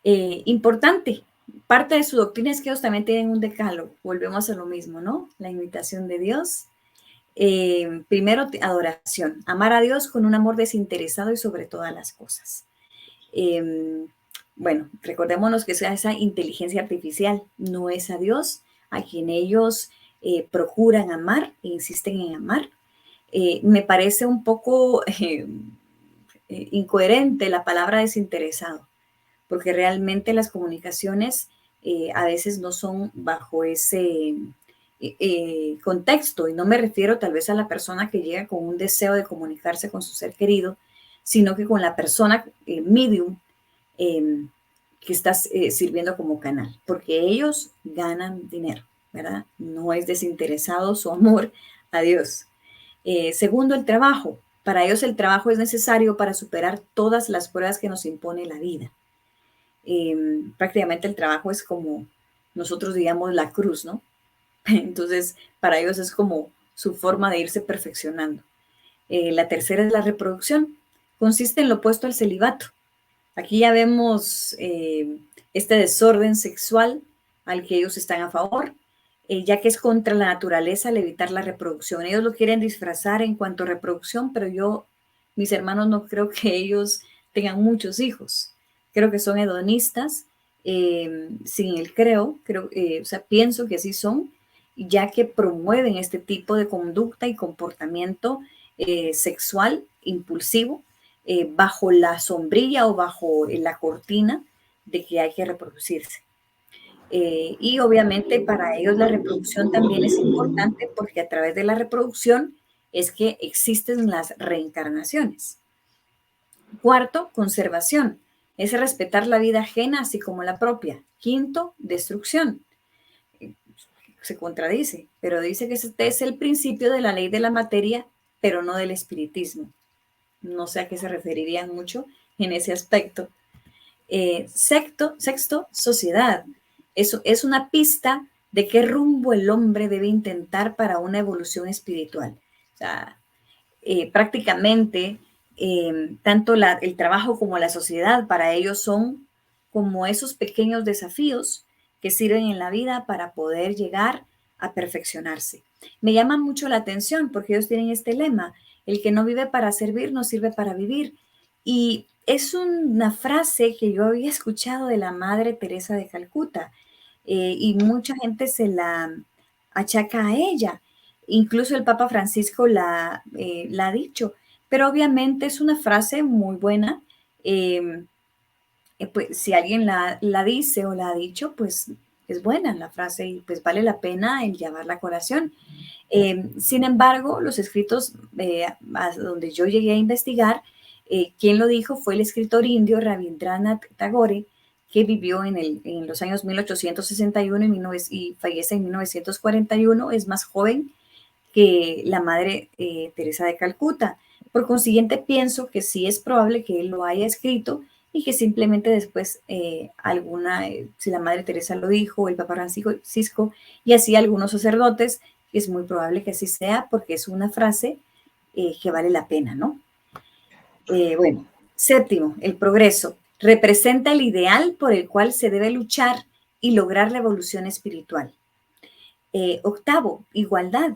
Importante, parte de su doctrina es que ellos también tienen un decálogo, volvemos a lo mismo, ¿no? La imitación de Dios. Primero, adoración, amar a Dios con un amor desinteresado y sobre todas las cosas. Bueno, recordémonos que esa inteligencia artificial no es a Dios, a quien ellos procuran amar e insisten en amar. Me parece un poco incoherente la palabra desinteresado, porque realmente las comunicaciones a veces no son bajo ese contexto, y no me refiero tal vez a la persona que llega con un deseo de comunicarse con su ser querido, sino que con la persona medium que está sirviendo como canal, porque ellos ganan dinero, ¿verdad? No es desinteresado su amor a Dios. Segundo, el trabajo. Para ellos el trabajo es necesario para superar todas las pruebas que nos impone la vida. Prácticamente el trabajo es como nosotros digamos la cruz, ¿no? Entonces, para ellos es como su forma de irse perfeccionando. La tercera es la reproducción. Consiste en lo opuesto al celibato. Aquí ya vemos este desorden sexual al que ellos están a favor, ya que es contra la naturaleza el evitar la reproducción. Ellos lo quieren disfrazar en cuanto a reproducción, pero yo, mis hermanos, no creo que ellos tengan muchos hijos. Creo que son hedonistas, sin el o sea, pienso que así son, ya que promueven este tipo de conducta y comportamiento sexual impulsivo bajo la sombrilla o bajo la cortina de que hay que reproducirse. Y obviamente para ellos la reproducción también es importante porque a través de la reproducción es que existen las reencarnaciones. Cuarto, conservación. Es respetar la vida ajena así como la propia. Quinto, destrucción. Se contradice, pero dice que este es el principio de la ley de la materia, pero no del espiritismo. No sé a qué se referirían mucho en ese aspecto. Sexto, sociedad. Eso es una pista de qué rumbo el hombre debe intentar para una evolución espiritual. O sea, prácticamente tanto el trabajo como la sociedad para ellos son como esos pequeños desafíos que sirven en la vida para poder llegar a perfeccionarse. Me llama mucho la atención porque ellos tienen este lema: el que no vive para servir no sirve para vivir. Y es una frase que yo había escuchado de la Madre Teresa de Calcuta y mucha gente se la achaca a ella. Incluso el Papa Francisco la ha dicho, pero obviamente es una frase muy buena pues si alguien la dice o la ha dicho, pues es buena la frase y pues vale la pena el llevar la colación. Sin embargo, los escritos donde yo llegué a investigar, quien lo dijo fue el escritor indio Rabindranath Tagore, que vivió en los años 1861 y fallece en 1941, es más joven que la madre Teresa de Calcuta. Por consiguiente, pienso que sí es probable que él lo haya escrito y que simplemente después si la madre Teresa lo dijo, el Papa Francisco y así algunos sacerdotes, es muy probable que así sea porque es una frase que vale la pena, ¿no? Bueno, séptimo, el progreso. Representa el ideal por el cual se debe luchar y lograr la evolución espiritual. Octavo, igualdad.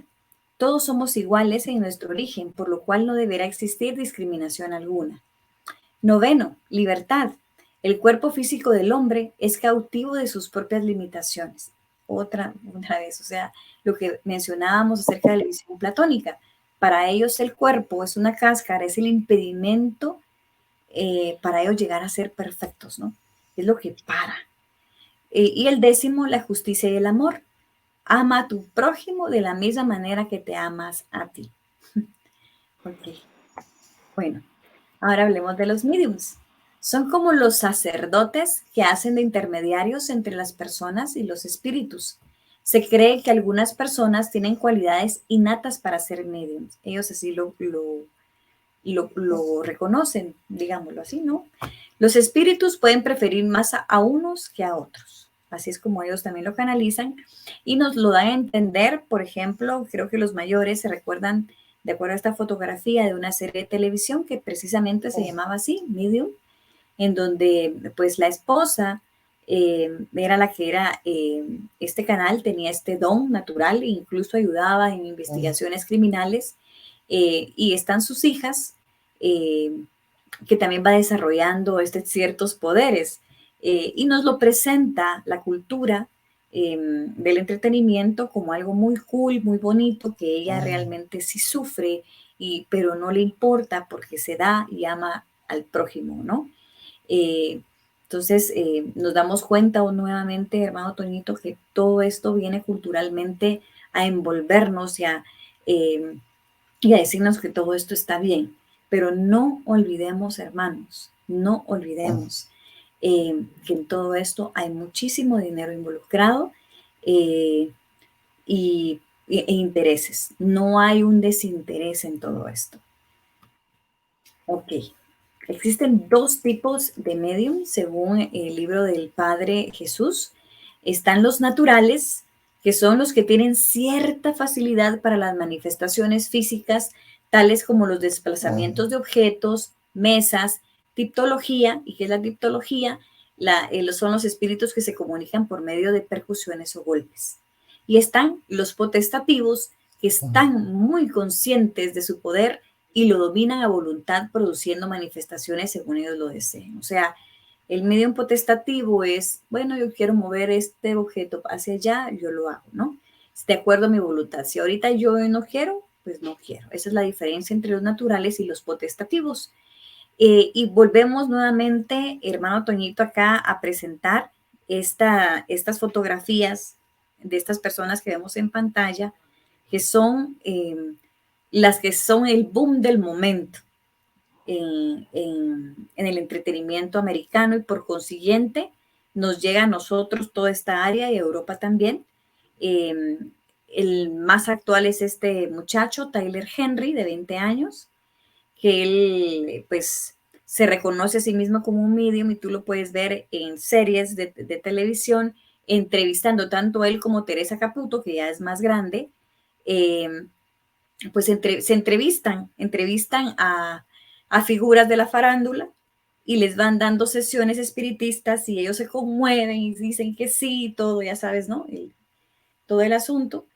Todos somos iguales en nuestro origen, por lo cual no deberá existir discriminación alguna. Noveno, libertad. El cuerpo físico del hombre es cautivo de sus propias limitaciones. Otra vez, o sea, lo que mencionábamos acerca de la visión platónica. Para ellos el cuerpo es una cáscara, es el impedimento para ellos llegar a ser perfectos, ¿no? Es lo que para. Y el décimo, la justicia y el amor. Ama a tu prójimo de la misma manera que te amas a ti. Ok, bueno, ahora hablemos de los mediums. Son como los sacerdotes que hacen de intermediarios entre las personas y los espíritus. Se cree que algunas personas tienen cualidades innatas para ser mediums. Ellos así lo reconocen, digámoslo así, ¿no? Los espíritus pueden preferir más a unos que a otros. Así es como ellos también lo canalizan y nos lo dan a entender. Por ejemplo, creo que los mayores se recuerdan, de acuerdo a esta fotografía, de una serie de televisión que precisamente se llamaba así, Medium, en donde pues la esposa era la que era, este canal tenía este don natural e incluso ayudaba en investigaciones criminales, y están sus hijas, eh, que también va desarrollando ciertos poderes, y nos lo presenta la cultura del entretenimiento como algo muy cool, muy bonito, que ella realmente sí sufre, pero no le importa porque se da y ama al prójimo, ¿no? Eh, entonces, nos damos cuenta nuevamente, hermano Toñito, que todo esto viene culturalmente a envolvernos eh, y a decirnos que todo esto está bien. Pero no olvidemos, hermanos, no olvidemos que en todo esto hay muchísimo dinero involucrado, eh, e intereses. No hay un desinterés en todo esto. Ok. Existen dos tipos de medium según el libro del Padre Jesús. Están los naturales, que son los que tienen cierta facilidad para las manifestaciones físicas, tales como los desplazamientos de objetos, mesas, tiptología. ¿Y qué es la tiptología? Son los espíritus que se comunican por medio de percusiones o golpes. Y están los potestativos, que están muy conscientes de su poder y lo dominan a voluntad produciendo manifestaciones según ellos lo deseen. O sea, el medium potestativo es, bueno, yo quiero mover este objeto hacia allá, yo lo hago, ¿no? De acuerdo a mi voluntad. Si ahorita yo no quiero, pues no quiero. Esa es la diferencia entre los naturales y los potestativos. Y volvemos nuevamente, hermano Toñito, acá a presentar estas fotografías de estas personas que vemos en pantalla, que son las que son el boom del momento en el entretenimiento americano, y por consiguiente nos llega a nosotros toda esta área y a Europa también. Eh, el más actual es este muchacho, Tyler Henry, de 20 años, que él pues se reconoce a sí mismo como un medium y tú lo puedes ver en series de televisión entrevistando tanto él como Teresa Caputo, que ya es más grande. Pues se entrevistan a figuras de la farándula y les van dando sesiones espiritistas y ellos se conmueven y dicen que sí, todo, ya sabes, ¿no? Todo el asunto.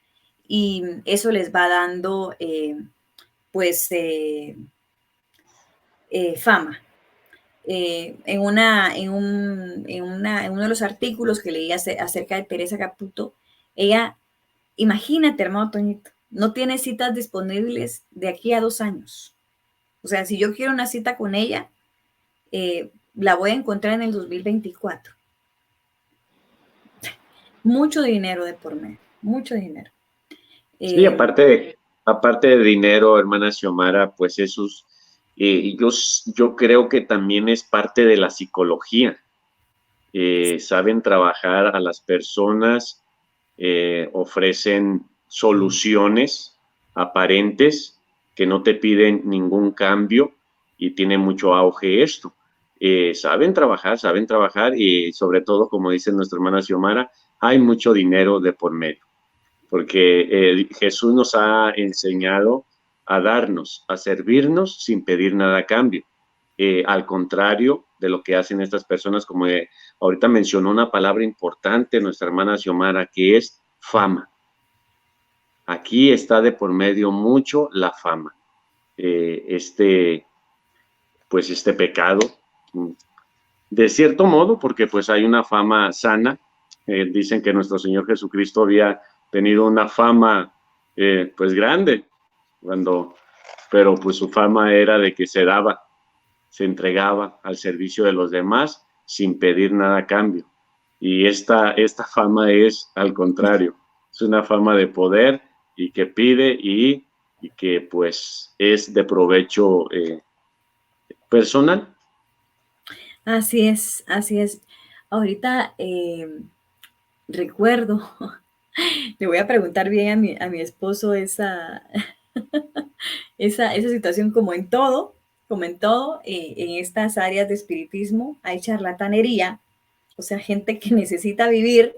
Y eso les va dando, pues, fama. En uno de los artículos que leí acerca de Teresa Caputo, ella, imagínate, hermano Toñito, no tiene citas disponibles de aquí a 2 años. O sea, si yo quiero una cita con ella, la voy a encontrar en el 2024. Mucho dinero de por medio, mucho dinero.
Sí,
Eh,
aparte de dinero, hermana Xiomara, pues yo creo que también es parte de la psicología. Saben trabajar a las personas, ofrecen soluciones aparentes que no te piden ningún cambio y tiene mucho auge esto. Saben trabajar y sobre todo, como dice nuestra hermana Xiomara, hay mucho dinero de por medio, porque Jesús nos ha enseñado a darnos, a servirnos sin pedir nada a cambio. Al contrario de lo que hacen estas personas, como ahorita mencionó una palabra importante nuestra hermana Xiomara, que es fama. Aquí está de por medio mucho la fama. Pues este pecado, de cierto modo, porque pues hay una fama sana. Dicen que nuestro Señor Jesucristo había tenido una fama pues grande, pero pues su fama era de que se entregaba al servicio de los demás sin pedir nada a cambio. Y esta fama es al contrario, es una fama de poder y que pide y que pues es de provecho personal.
Así es, así es. Ahorita recuerdo, le voy a preguntar bien a mi esposo esa situación como en todo, en estas áreas de espiritismo hay charlatanería, o sea, gente que necesita vivir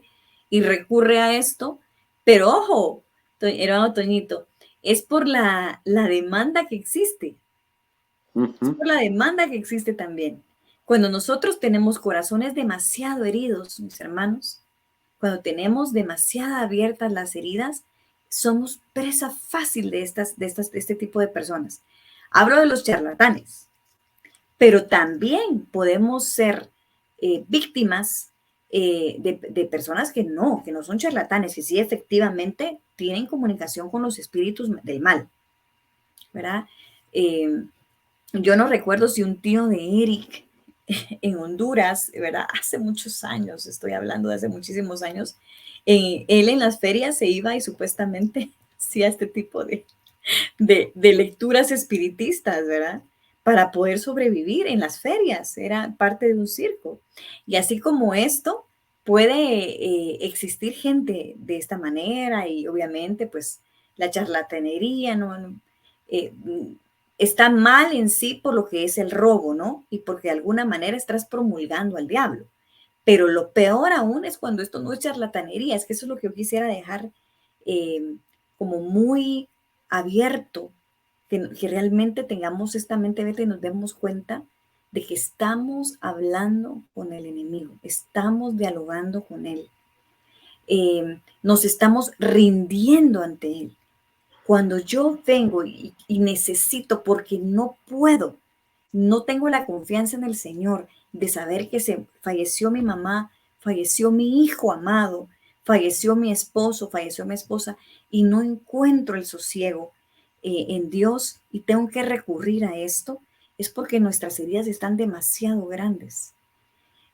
y recurre a esto, pero ojo, hermano Toñito, es por la demanda que existe. Es
Uh-huh.
por la demanda que existe también. Cuando nosotros tenemos corazones demasiado heridos, mis hermanos, cuando tenemos demasiado abiertas las heridas, somos presa fácil de este tipo de personas. Hablo de los charlatanes, pero también podemos ser víctimas de personas que no son charlatanes, que sí efectivamente tienen comunicación con los espíritus del mal, ¿verdad? Eh, yo no recuerdo si un tío de Eric en Honduras, ¿verdad? Hace muchos años, estoy hablando de hace muchísimos años, él en las ferias se iba y supuestamente hacía este tipo de lecturas espiritistas, ¿verdad? Para poder sobrevivir en las ferias, era parte de un circo. Y así como esto, puede existir gente de esta manera y obviamente pues la charlatanería, ¿no? Eh, está mal en sí por lo que es el robo, ¿no? Y porque de alguna manera estás promulgando al diablo. Pero lo peor aún es cuando esto no es charlatanería, es que eso es lo que yo quisiera dejar como muy abierto, que realmente tengamos esta mente abierta y nos demos cuenta de que estamos hablando con el enemigo, estamos dialogando con él, nos estamos rindiendo ante él. Cuando yo vengo y necesito, porque no puedo, no tengo la confianza en el Señor de saber que se falleció mi mamá, falleció mi hijo amado, falleció mi esposo, falleció mi esposa, y no encuentro el sosiego en Dios y tengo que recurrir a esto, es porque nuestras heridas están demasiado grandes.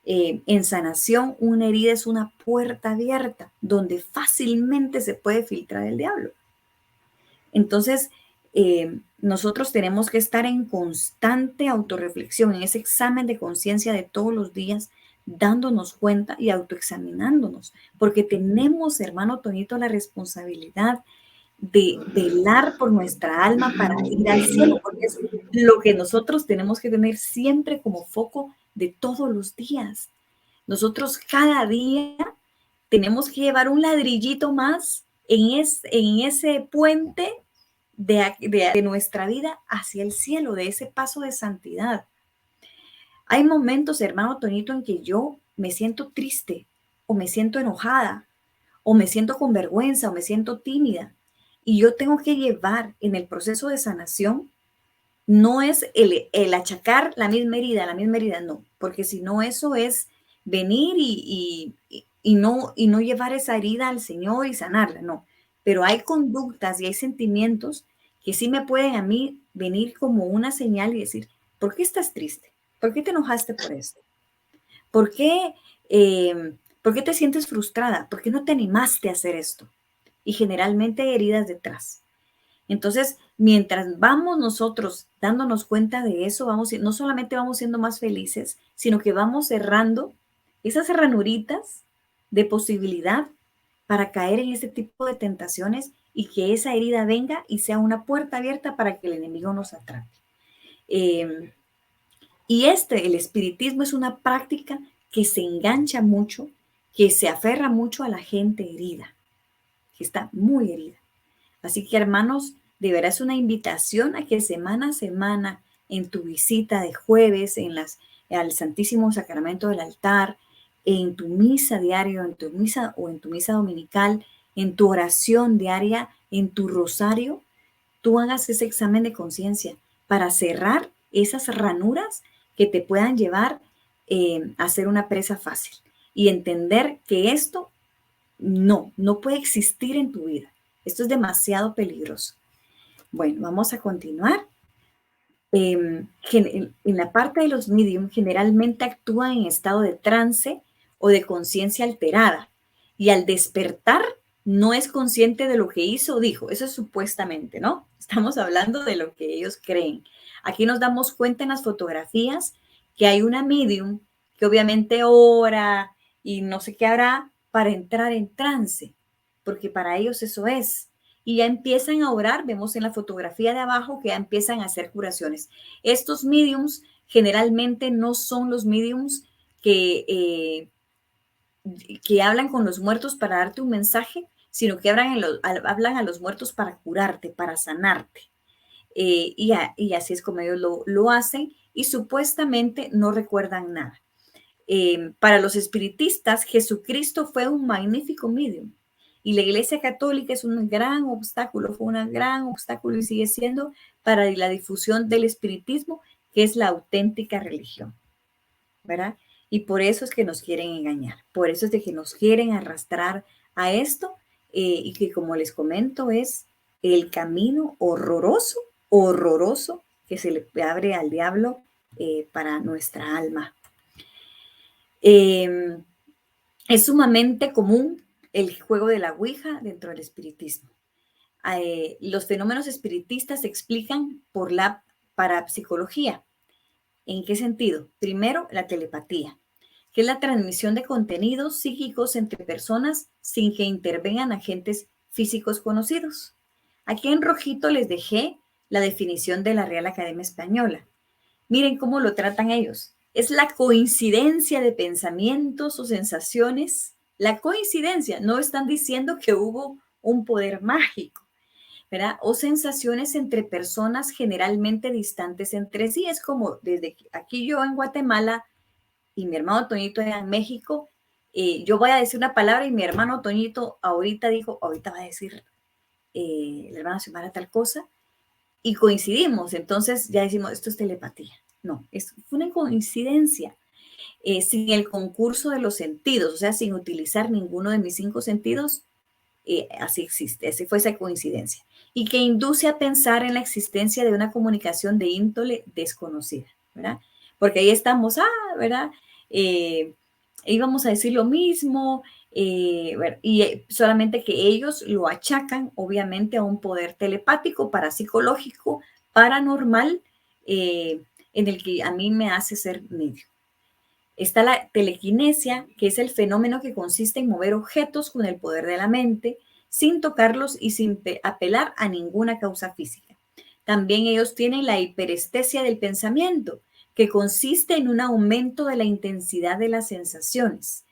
En sanación, una herida es una puerta abierta donde fácilmente se puede filtrar el diablo. Entonces, nosotros tenemos que estar en constante autorreflexión, en ese examen de conciencia de todos los días, dándonos cuenta y autoexaminándonos, porque tenemos, hermano Toñito, la responsabilidad de velar por nuestra alma para ir al cielo, porque es lo que nosotros tenemos que tener siempre como foco de todos los días. Nosotros cada día tenemos que llevar un ladrillito más en ese puente de nuestra vida hacia el cielo, de ese paso de santidad. Hay momentos, hermano Toñito, en que yo me siento triste o me siento enojada o me siento con vergüenza o me siento tímida. Y yo tengo que llevar en el proceso de sanación, no es el achacar la misma herida, no, porque si no eso es venir y no llevar esa herida al Señor y sanarla, no. Pero hay conductas y hay sentimientos que sí me pueden a mí venir como una señal y decir, ¿por qué estás triste? ¿Por qué te enojaste por esto? ¿Por qué, ¿por qué te sientes frustrada? ¿Por qué no te animaste a hacer esto? Y generalmente hay heridas detrás. Entonces, mientras vamos nosotros dándonos cuenta de eso, no solamente vamos siendo más felices, sino que vamos cerrando esas ranuritas de posibilidad para caer en este tipo de tentaciones y que esa herida venga y sea una puerta abierta para que el enemigo nos atrape. Eh, y el espiritismo es una práctica que se engancha mucho, que se aferra mucho a la gente herida, que está muy herida. Así que, hermanos, de verdad es una invitación a que semana a semana, en tu visita de jueves, al Santísimo Sacramento del altar, en tu misa diaria, en tu misa o en tu misa dominical, en tu oración diaria, en tu rosario, tú hagas ese examen de conciencia para cerrar esas ranuras que te puedan llevar a ser una presa fácil y entender que esto no puede existir en tu vida. Esto es demasiado peligroso. Bueno, vamos a continuar. En la parte de los medium generalmente actúan en estado de trance o de conciencia alterada y al despertar no es consciente de lo que hizo o dijo. Eso es supuestamente, ¿no? Estamos hablando de lo que ellos creen. Aquí nos damos cuenta en las fotografías que hay una medium que obviamente ora y no sé qué hará para entrar en trance, porque para ellos eso es y ya empiezan a orar. Vemos en la fotografía de abajo que ya empiezan a hacer curaciones. Estos mediums generalmente no son los mediums que hablan con los muertos para darte un mensaje, sino que hablan a los muertos para curarte, para sanarte. Y así es como ellos lo hacen y supuestamente no recuerdan nada. Para los espiritistas, Jesucristo fue un magnífico medium. Y la Iglesia Católica es un gran obstáculo, fue un gran obstáculo y sigue siendo para la difusión del espiritismo, que es la auténtica religión, ¿verdad? Y por eso es que nos quieren engañar, por eso es de que nos quieren arrastrar a esto y que, como les comento, es el camino horroroso, horroroso que se le abre al diablo para nuestra alma. Es sumamente común el juego de la Ouija dentro del espiritismo. Los fenómenos espiritistas se explican por la parapsicología. ¿En qué sentido? Primero, la telepatía, que es la transmisión de contenidos psíquicos entre personas sin que intervengan agentes físicos conocidos. Aquí en rojito les dejé la definición de la Real Academia Española. Miren cómo lo tratan ellos. Es la coincidencia de pensamientos o sensaciones. La coincidencia, no están diciendo que hubo un poder mágico, ¿verdad? O sensaciones entre personas generalmente distantes entre sí. Es como desde aquí yo en Guatemala y mi hermano Toñito allá en México, yo voy a decir una palabra y mi hermano Toñito ahorita va a decir la hermana Xiomara tal cosa, y coincidimos, entonces ya decimos, esto es telepatía. No, fue una coincidencia, sin el concurso de los sentidos, o sea, sin utilizar ninguno de mis 5 sentidos, así existe, así fue esa coincidencia. Y que induce a pensar en la existencia de una comunicación de índole desconocida, ¿verdad? Porque ahí estamos, ¿verdad? Íbamos a decir lo mismo, y solamente que ellos lo achacan obviamente a un poder telepático, parapsicológico, paranormal, en el que a mí me hace ser medio. Está la telequinesia, que es el fenómeno que consiste en mover objetos con el poder de la mente, sin tocarlos y sin apelar a ninguna causa física. También ellos tienen la hiperestesia del pensamiento, que consiste en un aumento de la intensidad de las sensaciones.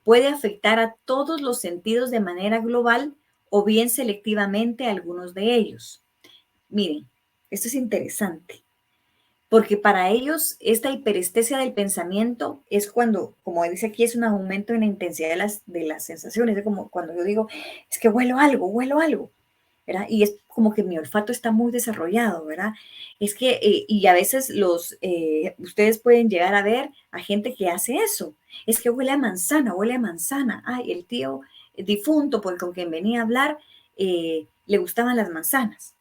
Puede afectar a todos los sentidos de manera global o bien selectivamente a algunos de ellos. Miren, esto es interesante, porque para ellos esta hiperestesia del pensamiento es cuando, como dice aquí, es un aumento en la intensidad de las sensaciones. Es como cuando yo digo, es que huelo algo, ¿verdad? Y es como que mi olfato está muy desarrollado, ¿verdad? Es que, y a veces ustedes pueden llegar a ver a gente que hace eso. Es que huele a manzana. Ay, el tío difunto, porque con quien venía a hablar, le gustaban las manzanas.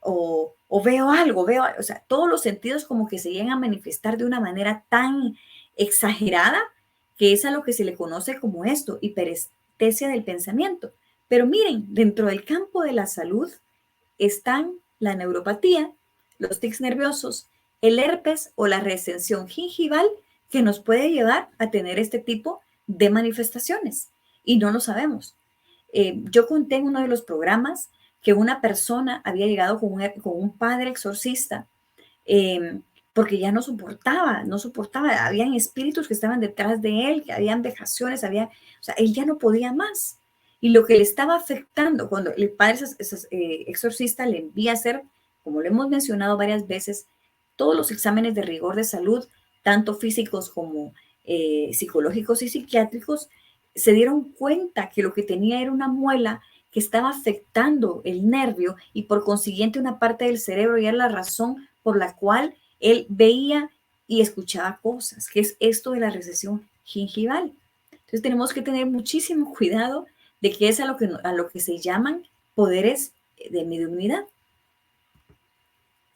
o veo algo, o sea, todos los sentidos como que se llegan a manifestar de una manera tan exagerada que es a lo que se le conoce como esto, hiperestesia del pensamiento. Pero miren, dentro del campo de la salud están la neuropatía, los tics nerviosos, el herpes o la resención gingival que nos puede llevar a tener este tipo de manifestaciones y no lo sabemos. Yo conté en uno de los programas que una persona había llegado con un padre exorcista eh, porque ya no soportaba, habían espíritus que estaban detrás de él, que habían vejaciones, o sea, él ya no podía más. Y lo que le estaba afectando cuando el padre exorcista le envía a hacer, como lo hemos mencionado varias veces, todos los exámenes de rigor de salud, tanto físicos como psicológicos y psiquiátricos, se dieron cuenta que lo que tenía era una muela que estaba afectando el nervio y por consiguiente una parte del cerebro, y era la razón por la cual él veía y escuchaba cosas, que es esto de la recesión gingival. Entonces tenemos que tener muchísimo cuidado de que es a lo que se llaman poderes de mediunidad.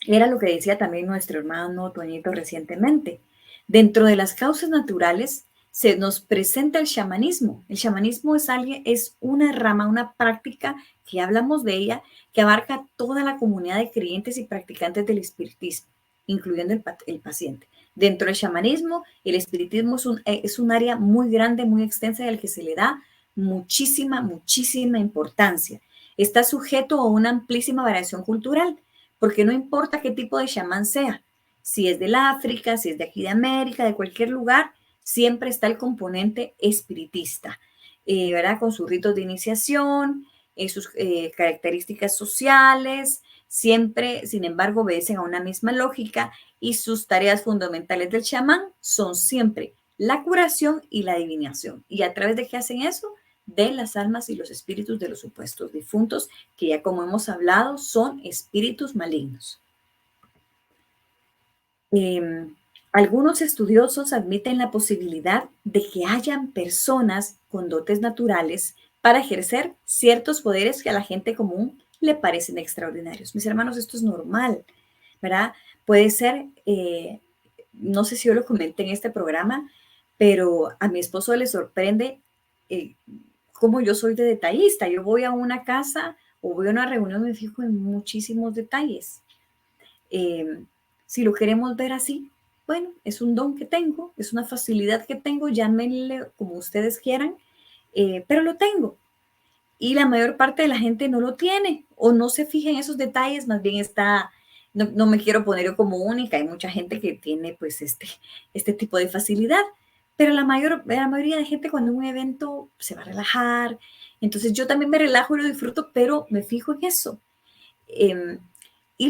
Era lo que decía también nuestro hermano Toñito recientemente. Dentro de las causas naturales se nos presenta el chamanismo. El chamanismo es una rama, una práctica que hablamos de ella, que abarca toda la comunidad de creyentes y practicantes del espiritismo, incluyendo el paciente. Dentro del chamanismo, el espiritismo es un área muy grande, muy extensa, al que se le da muchísima importancia. Está sujeto a una amplísima variación cultural, porque no importa qué tipo de chamán sea, si es del África, si es de aquí de América, de cualquier lugar, siempre está el componente espiritista, ¿verdad? Con sus ritos de iniciación, sus características sociales, siempre, sin embargo, obedecen a una misma lógica y sus tareas fundamentales del chamán son siempre la curación y la adivinación. ¿Y a través de qué hacen eso? De las almas y los espíritus de los supuestos difuntos, que ya como hemos hablado, son espíritus malignos. Algunos estudiosos admiten la posibilidad de que hayan personas con dotes naturales para ejercer ciertos poderes que a la gente común le parecen extraordinarios. Mis hermanos, esto es normal, ¿verdad? Puede ser, no sé si yo lo comenté en este programa, pero a mi esposo le sorprende cómo yo soy de detallista. Yo voy a una casa o voy a una reunión y me fijo en muchísimos detalles. Si lo queremos ver así, bueno, es un don que tengo, es una facilidad que tengo, llámenle como ustedes quieran, pero lo tengo. Y la mayor parte de la gente no lo tiene o no se fija en esos detalles, más bien no me quiero poner yo como única, hay mucha gente que tiene pues este tipo de facilidad, pero la mayoría de gente cuando un evento se va a relajar, entonces yo también me relajo y lo disfruto, pero me fijo en eso. Y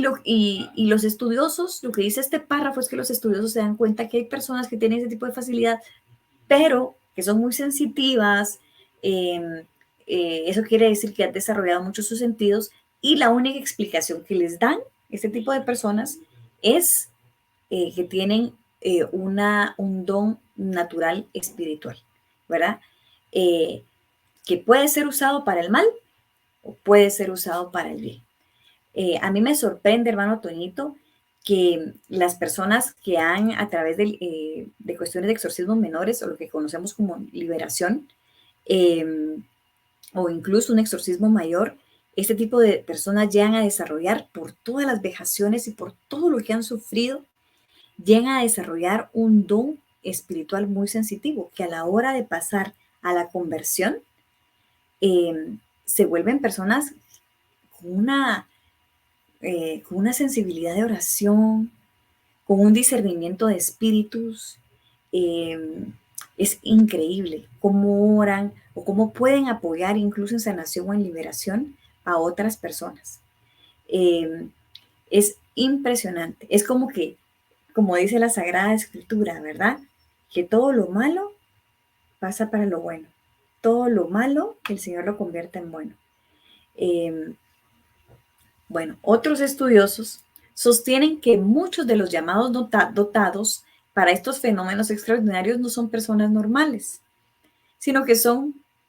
los estudiosos, lo que dice este párrafo es que los estudiosos se dan cuenta que hay personas que tienen ese tipo de facilidad, pero que son muy sensitivas. Eso quiere decir que han desarrollado mucho sus sentidos y la única explicación que les dan este tipo de personas es que tienen un don natural espiritual, ¿verdad? Que puede ser usado para el mal o puede ser usado para el bien. A mí me sorprende, hermano Toñito, que las personas que han, a través de cuestiones de exorcismos menores o lo que conocemos como liberación, o incluso un exorcismo mayor, este tipo de personas llegan a desarrollar, por todas las vejaciones y por todo lo que han sufrido, llegan a desarrollar un don espiritual muy sensitivo, que a la hora de pasar a la conversión, se vuelven personas con con una sensibilidad de oración, con un discernimiento de espíritus. Es increíble cómo oran o cómo pueden apoyar incluso en sanación o en liberación a otras personas. Es impresionante. Es como que, como dice la Sagrada Escritura, ¿verdad? Que todo lo malo pasa para lo bueno. Todo lo malo, el Señor lo convierte en bueno. Bueno, otros estudiosos sostienen que muchos de los llamados dotados para estos fenómenos extraordinarios no son personas normales, sino que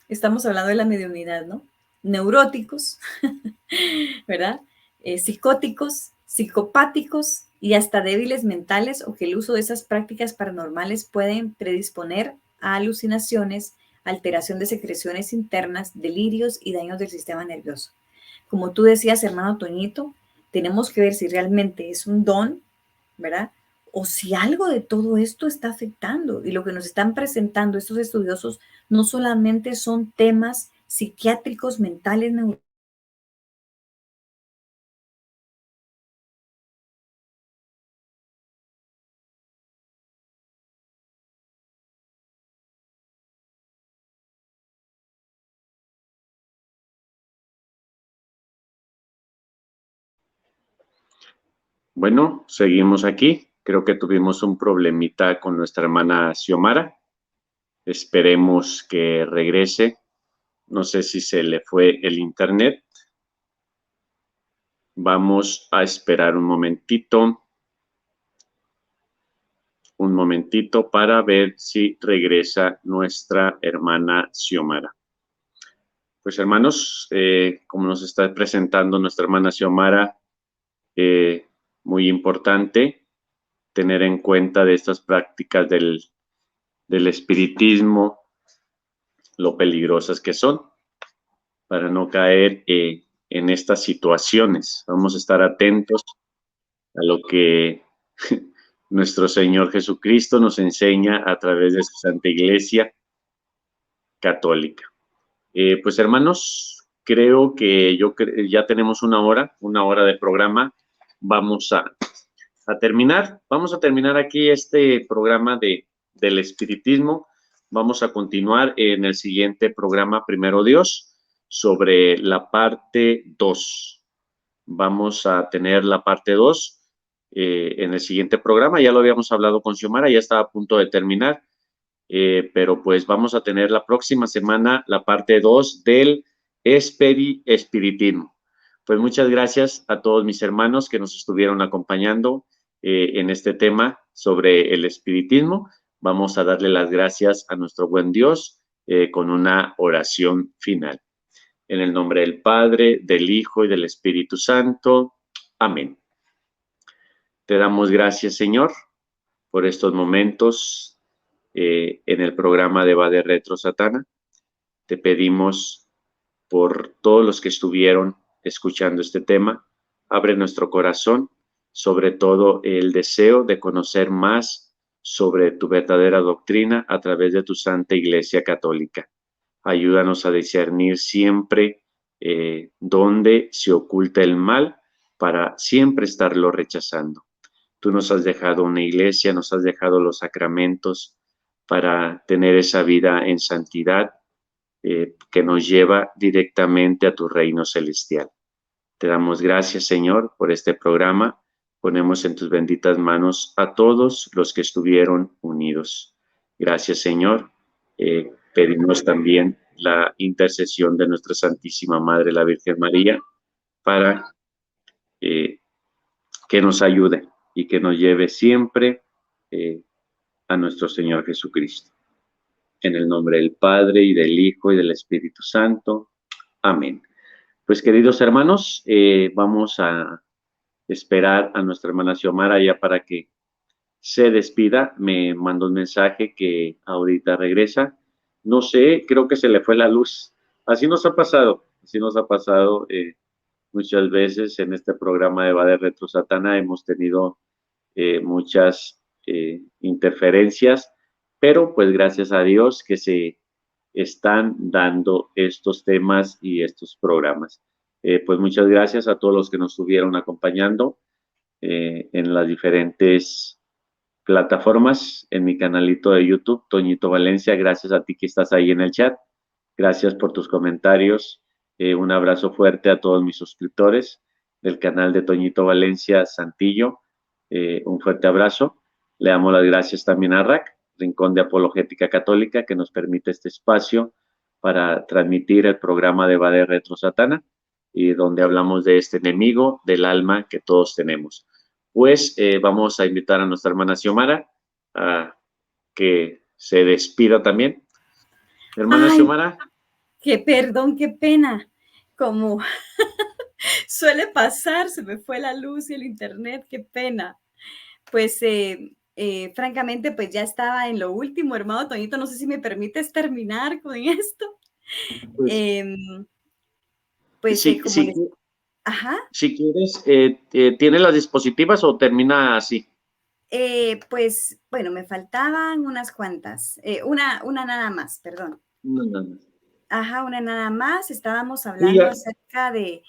estamos hablando de la mediunidad, ¿no? Neuróticos, ¿verdad? psicóticos, psicopáticos y hasta débiles mentales, o que el uso de esas prácticas paranormales pueden predisponer a alucinaciones, alteración de secreciones internas, delirios y daños del sistema nervioso. Como tú decías, hermano Toñito, tenemos que ver si realmente es un don, ¿verdad? O si algo de todo esto está afectando. Y lo que nos están presentando estos estudiosos no solamente son temas psiquiátricos, mentales,
Bueno, seguimos aquí. Creo que tuvimos un problemita con nuestra hermana Xiomara. Esperemos que regrese. No sé si se le fue el internet. Vamos a esperar un momentito para ver si regresa nuestra hermana Xiomara. Pues hermanos, como nos está presentando nuestra hermana Xiomara, muy importante tener en cuenta de estas prácticas del espiritismo, lo peligrosas que son, para no caer en estas situaciones. Vamos a estar atentos a lo que nuestro Señor Jesucristo nos enseña a través de su Santa Iglesia Católica. Pues hermanos, creo que ya tenemos una hora de programa. Vamos a terminar. Vamos a terminar aquí este programa del espiritismo. Vamos a continuar en el siguiente programa, primero Dios, sobre la parte 2. Vamos a tener la parte 2 en el siguiente programa. Ya lo habíamos hablado con Xiomara, ya estaba a punto de terminar, pero pues vamos a tener la próxima semana la parte 2 del espiritismo. Pues muchas gracias a todos mis hermanos que nos estuvieron acompañando en este tema sobre el espiritismo. Vamos a darle las gracias a nuestro buen Dios con una oración final. En el nombre del Padre, del Hijo y del Espíritu Santo. Amén. Te damos gracias, Señor, por estos momentos en el programa de Va de Retro Satana. Te pedimos por todos los que estuvieron escuchando este tema. Abre nuestro corazón, sobre todo el deseo de conocer más sobre tu verdadera doctrina a través de tu Santa Iglesia Católica. Ayúdanos a discernir siempre dónde se oculta el mal para siempre estarlo rechazando. Tú nos has dejado una iglesia, nos has dejado los sacramentos para tener esa vida en santidad que nos lleva directamente a tu reino celestial. Te damos gracias, Señor, por este programa. Ponemos en tus benditas manos a todos los que estuvieron unidos. Gracias, Señor. Pedimos también la intercesión de nuestra Santísima Madre, la Virgen María, para que nos ayude y que nos lleve siempre a nuestro Señor Jesucristo. En el nombre del Padre, y del Hijo, y del Espíritu Santo. Amén. Pues, queridos hermanos, vamos a esperar a nuestra hermana Xiomara ya para que se despida. Me mandó un mensaje que ahorita regresa. No sé, creo que se le fue la luz. Así nos ha pasado muchas veces en este programa de Va de Retro Satana. Hemos tenido muchas interferencias, pero pues gracias a Dios que se están dando estos temas y estos programas. Pues muchas gracias a todos los que nos estuvieron acompañando en las diferentes plataformas, en mi canalito de YouTube, Toñito Valencia. Gracias a ti que estás ahí en el chat. Gracias por tus comentarios. Un abrazo fuerte a todos mis suscriptores del canal de Toñito Valencia Santillo. Un fuerte abrazo. Le damos las gracias también a RAC, Rincón de Apologética Católica, que nos permite este espacio para transmitir el programa de Va de Retro Satana, y donde hablamos de este enemigo del alma que todos tenemos. Pues vamos a invitar a nuestra hermana Xiomara a que se despida también. Hermana
Ay,
Xiomara.
qué perdón, qué pena. Como Suele pasar, se me fue la luz y el internet, qué pena. Pues, francamente, pues ya estaba en lo último, hermano Toñito, no sé si me permites terminar con esto.
Pues
Em, pues,
si,
como
si,
les ajá,
si quieres, ¿tienes las dispositivas o termina así?
pues, bueno, me faltaban unas cuantas, una nada más, perdón.
No, no, no.
Ajá, una nada más, estábamos
Sí,
hablando acerca de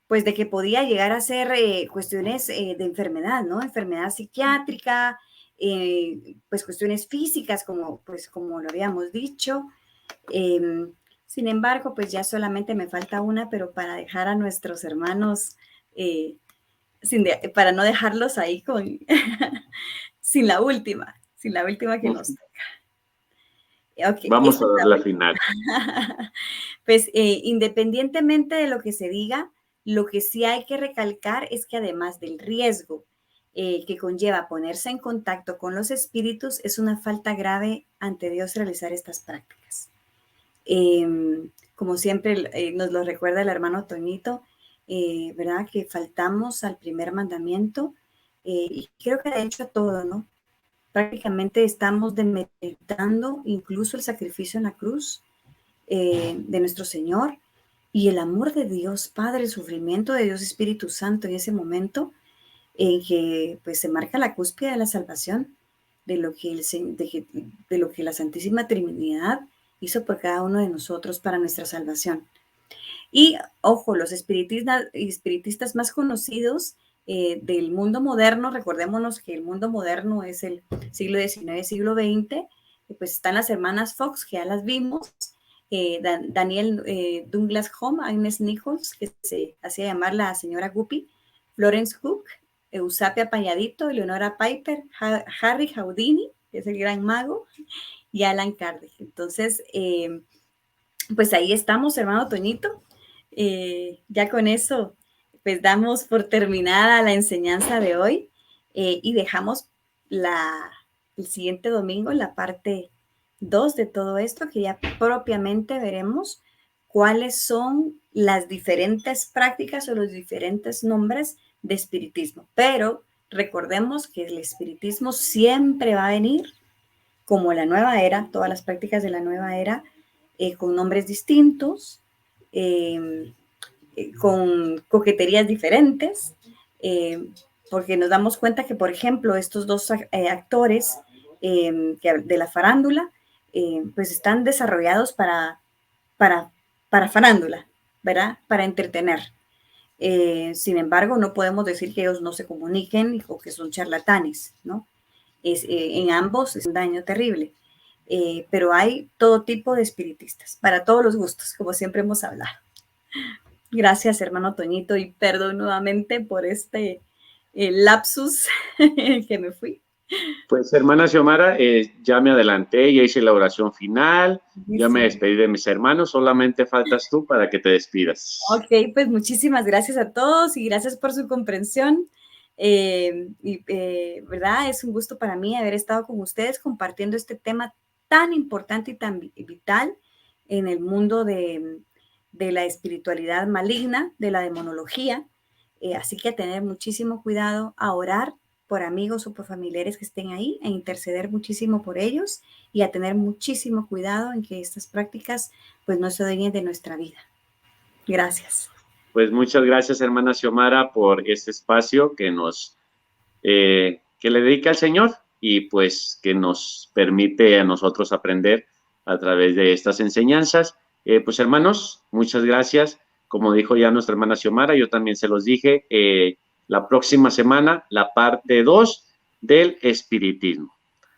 pues, de que podía llegar a ser, cuestiones, de enfermedad, ¿no? Enfermedad psiquiátrica, pues, cuestiones físicas, como, pues, como lo habíamos dicho. Em, Sin embargo, pues, ya solamente me falta una, pero para dejar a nuestros hermanos, eh, para no dejarlos ahí con sin la última que nos toca. Okey,
vamos
esta
a
es
dar
la
la
última.
final.
Pues, independientemente de lo que se diga, lo que sí hay que recalcar es que además del riesgo que conlleva ponerse en contacto con los espíritus, es una falta grave ante Dios realizar estas prácticas. Como siempre nos lo recuerda el hermano Toñito, ¿verdad? Que faltamos al primer mandamiento y creo que de hecho a todo, ¿no? Prácticamente estamos demeritando incluso el sacrificio en la cruz de nuestro Señor y el amor de Dios Padre, el sufrimiento de Dios Espíritu Santo en ese momento en que pues se marca la cúspide de la salvación, de lo que, de lo que la Santísima Trinidad hizo por cada uno de nosotros para nuestra salvación. Y ojo, los espiritistas más conocidos del mundo moderno, recordémonos que el mundo moderno es el siglo XIX, siglo XX, pues están las hermanas Fox, que ya las vimos, Daniel Douglas Home, Agnes Nichols, que se hacía llamar la señora Guppy, Florence Cook, Eusapia Pañadito, Eleonora Piper, Harry Houdini, que es el gran mago, y Alan Kardec. Entonces, pues ahí estamos, hermano Toñito. Ya con eso, pues damos por terminada la enseñanza de hoy y dejamos el siguiente domingo la parte 2 de todo esto, que ya propiamente veremos cuáles son las diferentes prácticas o los diferentes nombres de espiritismo. Pero recordemos que el espiritismo siempre va a venir como la nueva era, todas las prácticas de la nueva era, con nombres distintos, eh, con coqueterías diferentes, eh, porque nos damos cuenta que, por ejemplo, estos dos actores de la farándula, pues están desarrollados para, para farándula, ¿verdad? Para entretener. Sin embargo, no podemos decir que ellos no se comuniquen o que son charlatanes, ¿no? En ambos es un daño terrible. Pero hay todo tipo de espiritistas, para todos los gustos, como siempre hemos hablado. Gracias, hermano Toñito, y perdón nuevamente por este lapsus que me fui.
Pues hermana Xiomara, ya me adelanté, ya hice la oración final, ya me
Buenísimo.
despedí de mis hermanos, solamente faltas tú para que te despidas.
Ok, pues muchísimas gracias a todos y gracias por su comprensión. ¿Verdad? Es un gusto para mí haber estado con ustedes compartiendo este tema tan importante y tan vital en el mundo de la espiritualidad maligna, de la demonología. Así que a tener muchísimo cuidado, a orar por amigos o por familiares que estén ahí, a interceder muchísimo por ellos y a tener muchísimo cuidado en que estas prácticas pues no se adueñen de nuestra vida. Gracias.
Pues muchas gracias, hermana Xiomara, por este espacio que le dedica al Señor y pues que nos permite a nosotros aprender a través de estas enseñanzas. Pues hermanos, muchas gracias. Como dijo ya nuestra hermana Xiomara, yo también se los dije, la próxima semana, la parte 2 del espiritismo.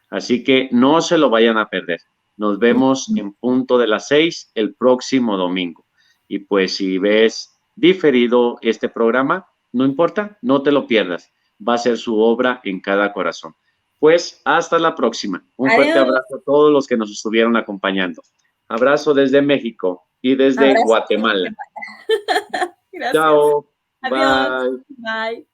Así que no se lo vayan a perder. Nos vemos en punto de las 6 el próximo domingo. Y pues si ves diferido este programa, no importa, no te lo pierdas. Va a ser su obra en cada corazón. Pues hasta la próxima. Un fuerte
Adiós.
abrazo a todos los que nos estuvieron acompañando. Abrazo desde México y desde
Abrazo.
Guatemala.
Gracias.
Chao.
Adiós.
Bye.
Bye.